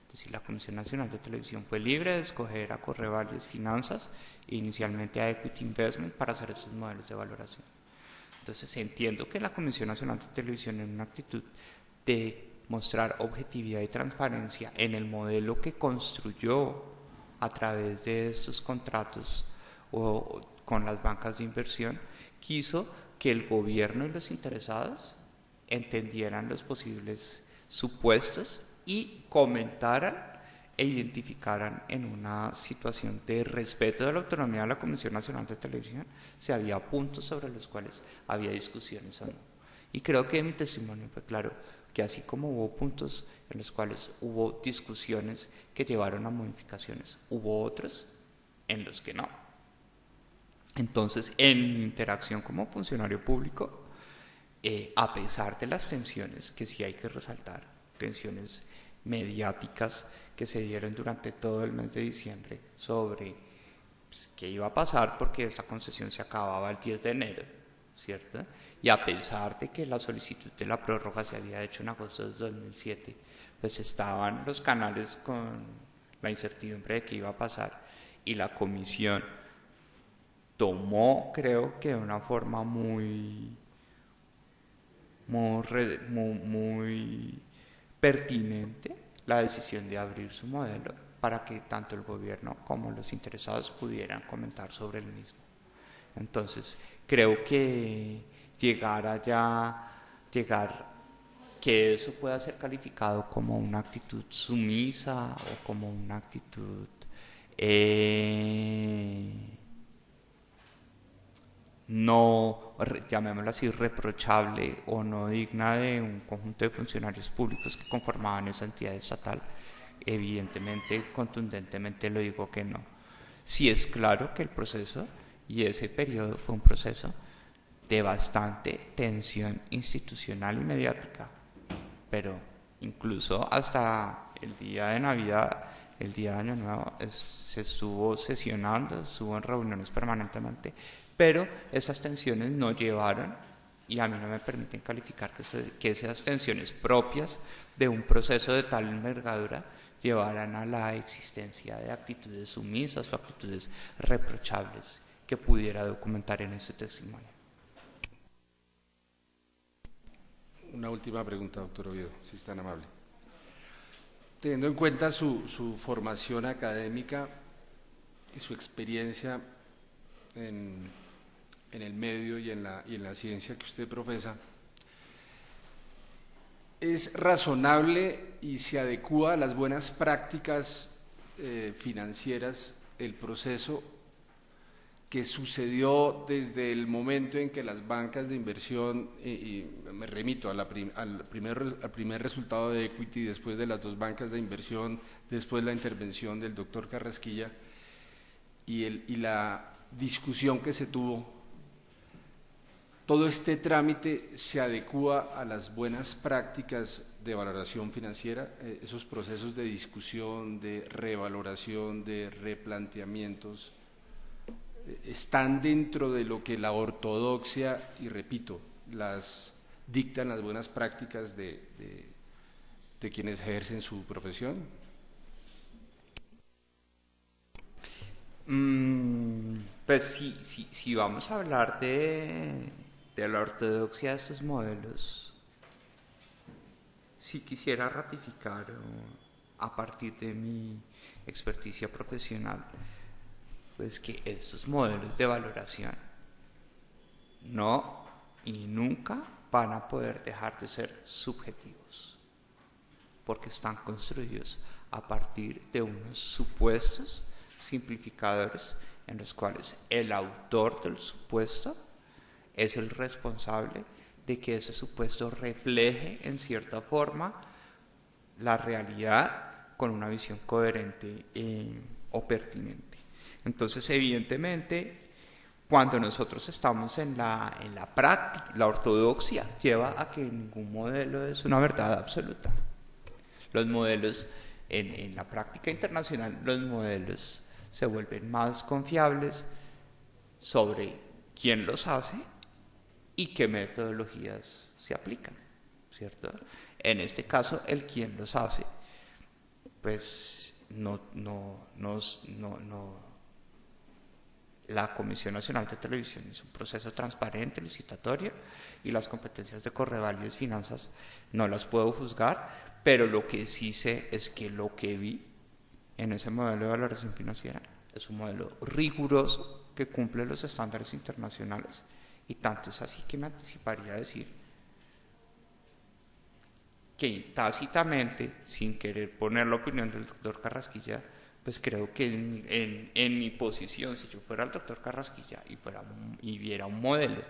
Speaker 2: Es decir, la Comisión Nacional de Televisión fue libre de escoger a Correvalles Finanzas e inicialmente a Equity Investment para hacer estos modelos de valoración. Entonces entiendo que la Comisión Nacional de Televisión, en una actitud de mostrar objetividad y transparencia en el modelo que construyó a través de estos contratos o con las bancas de inversión, quiso que el gobierno y los interesados entendieran los posibles supuestos y comentaran e identificaran en una situación de respeto de la autonomía de la Comisión Nacional de Televisión si había puntos sobre los cuales había discusiones o no. Y creo que en mi testimonio fue claro que así como hubo puntos en los cuales hubo discusiones que llevaron a modificaciones, hubo otros en los que no. Entonces, en mi interacción como funcionario público, a pesar de las tensiones que sí hay que resaltar, tensiones mediáticas que se dieron durante todo el mes de diciembre sobre qué iba a pasar porque esta concesión se acababa el 10 de enero, ¿cierto? Y a pesar de que la solicitud de la prórroga se había hecho en agosto de 2007, pues estaban los canales con la incertidumbre de qué iba a pasar, y la comisión tomó, creo que de una forma muy pertinente la decisión de abrir su modelo para que tanto el gobierno como los interesados pudieran comentar sobre el mismo. Entonces, creo que llegar que eso pueda ser calificado como una actitud sumisa o como una actitud no, llamémoslo así, reprochable o no digna de un conjunto de funcionarios públicos que conformaban esa entidad estatal. Evidentemente, contundentemente lo digo que no. Sí es claro que el proceso y ese periodo fue un proceso de bastante tensión institucional y mediática, pero incluso hasta el día de Navidad, el día de Año Nuevo, se estuvo sesionando, estuvo en reuniones permanentemente, pero esas tensiones no llevaron, y a mí no me permiten calificar que esas tensiones propias de un proceso de tal envergadura llevaran a la existencia de actitudes sumisas o actitudes reprochables que pudiera documentar en ese testimonio.
Speaker 5: Una última pregunta, doctor Oviedo, si es tan amable. Teniendo en cuenta su formación académica y su experiencia en el medio y en la ciencia que usted profesa, ¿es razonable y se adecúa a las buenas prácticas financieras el proceso que sucedió desde el momento en que las bancas de inversión, y me remito al primer resultado de Equity, después de las dos bancas de inversión, después la intervención del doctor Carrasquilla y la discusión que se tuvo? ¿Todo este trámite se adecúa a las buenas prácticas de valoración financiera? Esos procesos de discusión, de revaloración, de replanteamientos, ¿están dentro de lo que la ortodoxia, y repito, las dictan las buenas prácticas de quienes ejercen su profesión?
Speaker 2: Pues si vamos a hablar de la ortodoxia de estos modelos, sí quisiera ratificar a partir de mi experticia profesional, pues que estos modelos de valoración no y nunca van a poder dejar de ser subjetivos, porque están construidos a partir de unos supuestos simplificadores en los cuales el autor del supuesto es el responsable de que ese supuesto refleje en cierta forma la realidad con una visión coherente o pertinente. Entonces, evidentemente, cuando nosotros estamos en la práctica, la ortodoxia lleva a que ningún modelo es una verdad absoluta. Los modelos, en la práctica internacional, los modelos se vuelven más confiables sobre quién los hace y qué metodologías se aplican, ¿cierto? En este caso, el quién los hace, pues la Comisión Nacional de Televisión es un proceso transparente, licitatorio, y las competencias de Correval y Finanzas no las puedo juzgar, pero lo que sí sé es que lo que vi en ese modelo de valoración financiera es un modelo riguroso que cumple los estándares internacionales, y tanto es así que me anticiparía a decir que tácitamente, sin querer poner la opinión del doctor Carrasquilla, pues creo que en mi posición, si yo fuera el doctor Carrasquilla y viera un modelo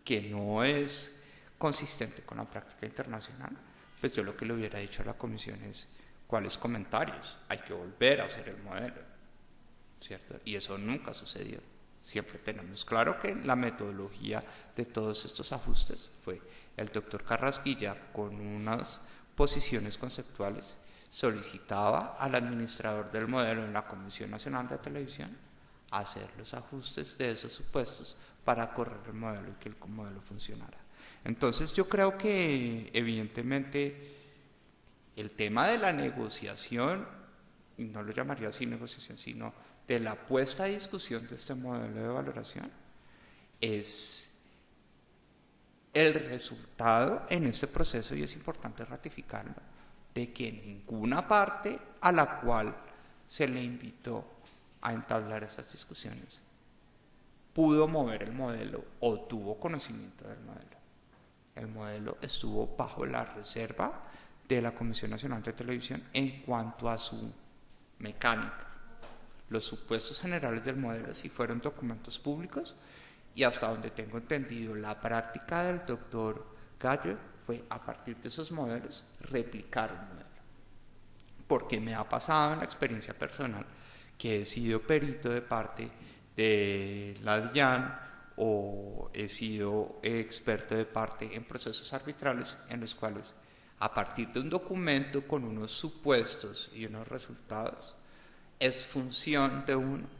Speaker 2: que no es consistente con la práctica internacional, pues yo lo que le hubiera dicho a la comisión es: ¿cuáles comentarios? Hay que volver a hacer el modelo, ¿cierto? Y eso nunca sucedió. Siempre tenemos claro que la metodología de todos estos ajustes fue el doctor Carrasquilla, con unas posiciones conceptuales, solicitaba al administrador del modelo en la Comisión Nacional de Televisión hacer los ajustes de esos supuestos para correr el modelo y que el modelo funcionara. Entonces yo creo que evidentemente el tema de la negociación, y no lo llamaría así negociación, sino de la puesta a discusión de este modelo de valoración, es el resultado en este proceso, y es importante ratificarlo, de que ninguna parte a la cual se le invitó a entablar estas discusiones pudo mover el modelo o tuvo conocimiento del modelo. El modelo estuvo bajo la reserva de la Comisión Nacional de Televisión en cuanto a su mecánica. Los supuestos generales del modelo sí fueron documentos públicos, y hasta donde tengo entendido, la práctica del doctor Gallo fue, a partir de esos modelos, replicar un modelo. Porque me ha pasado en la experiencia personal que he sido perito de parte de la DIAN o he sido experto de parte en procesos arbitrales en los cuales, a partir de un documento con unos supuestos y unos resultados, es función de uno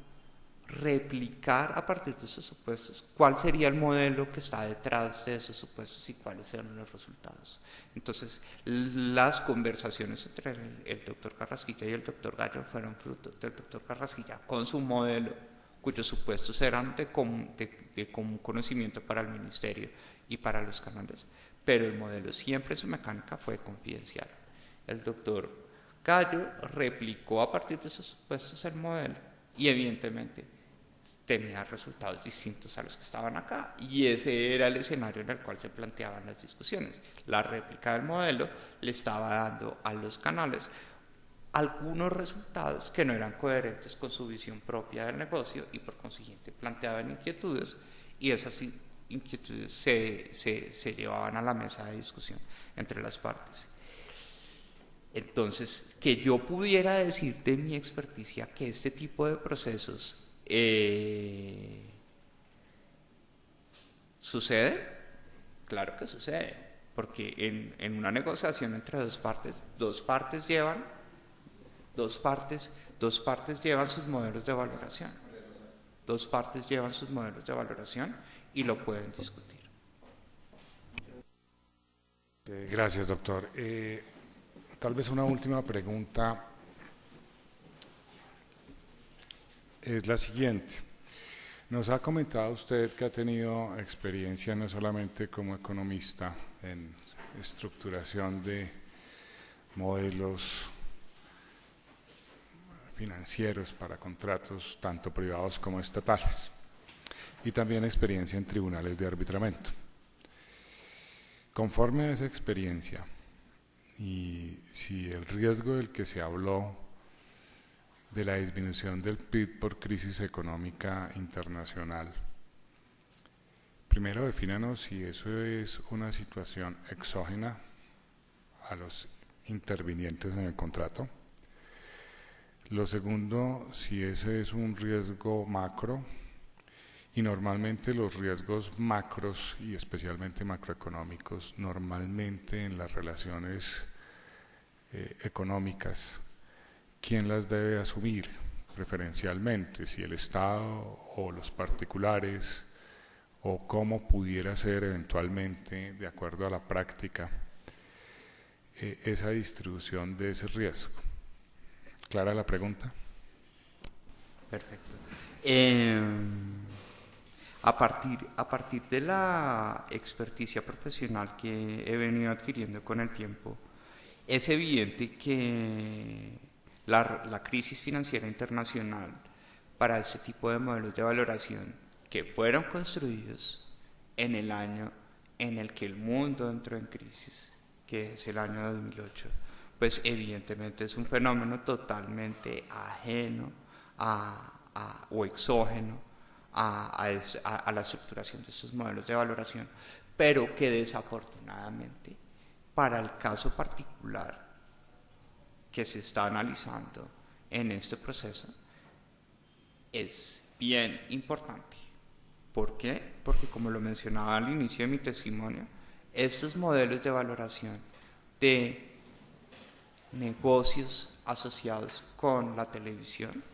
Speaker 2: replicar a partir de esos supuestos cuál sería el modelo que está detrás de esos supuestos y cuáles serán los resultados. Entonces, las conversaciones entre el doctor Carrasquilla y el doctor Gallo fueron fruto del doctor Carrasquilla con su modelo, cuyos supuestos eran de común conocimiento para el ministerio y para los canales, pero el modelo siempre, su mecánica fue confidencial. El doctor Gallo replicó a partir de esos supuestos el modelo y evidentemente tenía resultados distintos a los que estaban acá, y ese era el escenario en el cual se planteaban las discusiones. La réplica del modelo le estaba dando a los canales algunos resultados que no eran coherentes con su visión propia del negocio y por consiguiente planteaban inquietudes, y esas inquietudes se llevaban a la mesa de discusión entre las partes. Entonces, que yo pudiera decir de mi experticia que este tipo de procesos ¿sucede? Claro que sucede, porque en una negociación entre dos partes llevan sus modelos de valoración. Dos partes llevan sus modelos de valoración y lo pueden discutir.
Speaker 1: Gracias, doctor. Tal vez una última pregunta es la siguiente. Nos ha comentado usted que ha tenido experiencia no solamente como economista en estructuración de modelos financieros para contratos tanto privados como estatales, y también experiencia en tribunales de arbitramiento. Conforme a esa experiencia, y si el riesgo del que se habló de la disminución del PIB por crisis económica internacional, primero defínanos si eso es una situación exógena a los intervinientes en el contrato. Lo segundo, si ese es un riesgo macro, y normalmente los riesgos macros y especialmente macroeconómicos, normalmente en las relaciones económicas, ¿quién las debe asumir preferencialmente? ¿Si el Estado o los particulares? ¿O cómo pudiera ser eventualmente, de acuerdo a la práctica, esa distribución de ese riesgo? ¿Clara la pregunta?
Speaker 2: Perfecto. A partir de la experticia profesional que he venido adquiriendo con el tiempo, es evidente que la crisis financiera internacional para este tipo de modelos de valoración que fueron construidos en el año en el que el mundo entró en crisis, que es el año 2008, pues evidentemente es un fenómeno totalmente ajeno o exógeno a la estructuración de estos modelos de valoración, pero que desafortunadamente para el caso particular que se está analizando en este proceso es bien importante. ¿Por qué? Porque, como lo mencionaba al inicio de mi testimonio, estos modelos de valoración de negocios asociados con la televisión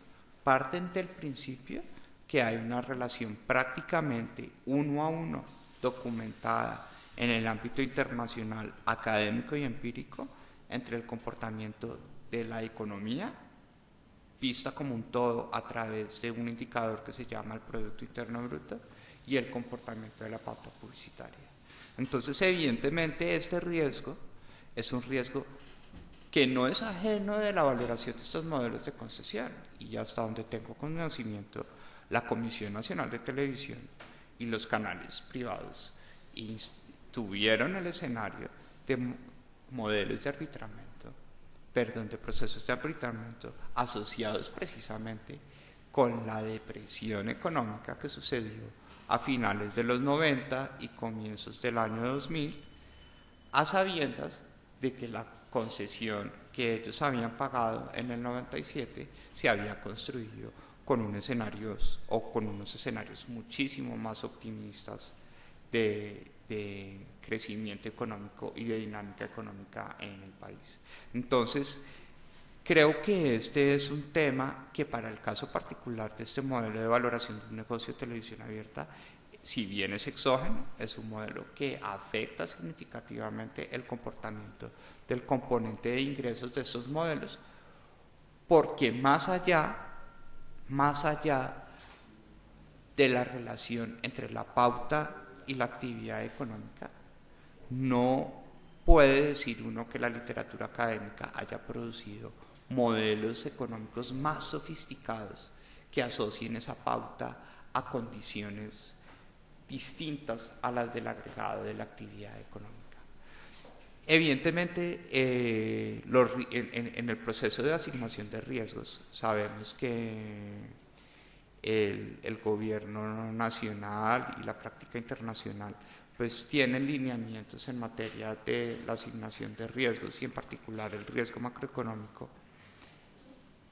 Speaker 2: parten del principio que hay una relación prácticamente uno a uno documentada en el ámbito internacional, académico y empírico, entre el comportamiento de la economía, vista como un todo a través de un indicador que se llama el Producto Interno Bruto, y el comportamiento de la pauta publicitaria. Entonces, evidentemente, este riesgo es un riesgo que no es ajeno de la valoración de estos modelos de concesión, y hasta donde tengo conocimiento, la Comisión Nacional de Televisión y los canales privados tuvieron el escenario de modelos de arbitramiento, perdón, de procesos de arbitramiento asociados precisamente con la depresión económica que sucedió a finales de los 90 y comienzos del año 2000, a sabiendas de que la concesión que ellos habían pagado en el 97 se había construido con unos escenarios muchísimo más optimistas de crecimiento económico y de dinámica económica en el país. Entonces, creo que este es un tema que para el caso particular de este modelo de valoración de un negocio de televisión abierta, si bien es exógeno, es un modelo que afecta significativamente el comportamiento del componente de ingresos de estos modelos, porque más allá de la relación entre la pauta y la actividad económica, no puede decir uno que la literatura académica haya producido modelos económicos más sofisticados que asocien esa pauta a condiciones distintas a las del agregado de la actividad económica. Evidentemente, en el proceso de asignación de riesgos sabemos que el gobierno nacional y la práctica internacional pues tienen lineamientos en materia de la asignación de riesgos y en particular el riesgo macroeconómico.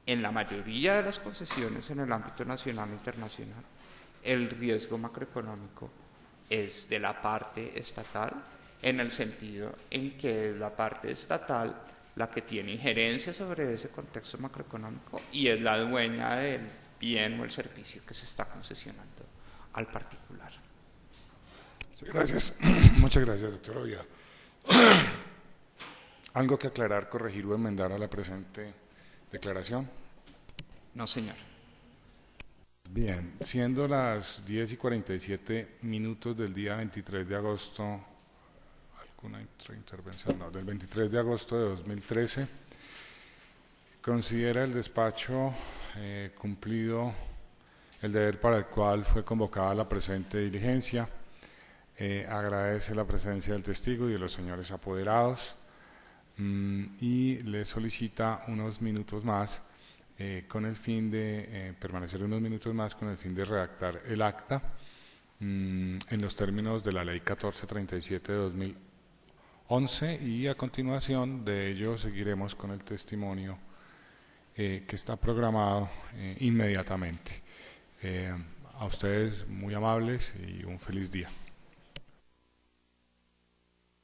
Speaker 2: En la mayoría de las concesiones en el ámbito nacional e internacional, el riesgo macroeconómico es de la parte estatal, en el sentido en que es la parte estatal la que tiene injerencia sobre ese contexto macroeconómico y es la dueña del bien o el servicio que se está concesionando al particular.
Speaker 1: Gracias. Muchas gracias, doctor Oviedo. ¿Algo que aclarar, corregir o enmendar a la presente declaración?
Speaker 2: No, señor.
Speaker 1: Bien, siendo las 10:47 del día 23 de agosto, ¿alguna intervención? No, del 23 de agosto de 2013, considera el despacho cumplido el deber para el cual fue convocada la presente diligencia. Agradece la presencia del testigo y de los señores apoderados y le solicita unos minutos más con el fin de permanecer unos minutos más con el fin de redactar el acta en los términos de la Ley 1437 de 2011 y a continuación de ello seguiremos con el testimonio que está programado inmediatamente. A ustedes muy amables y un feliz día.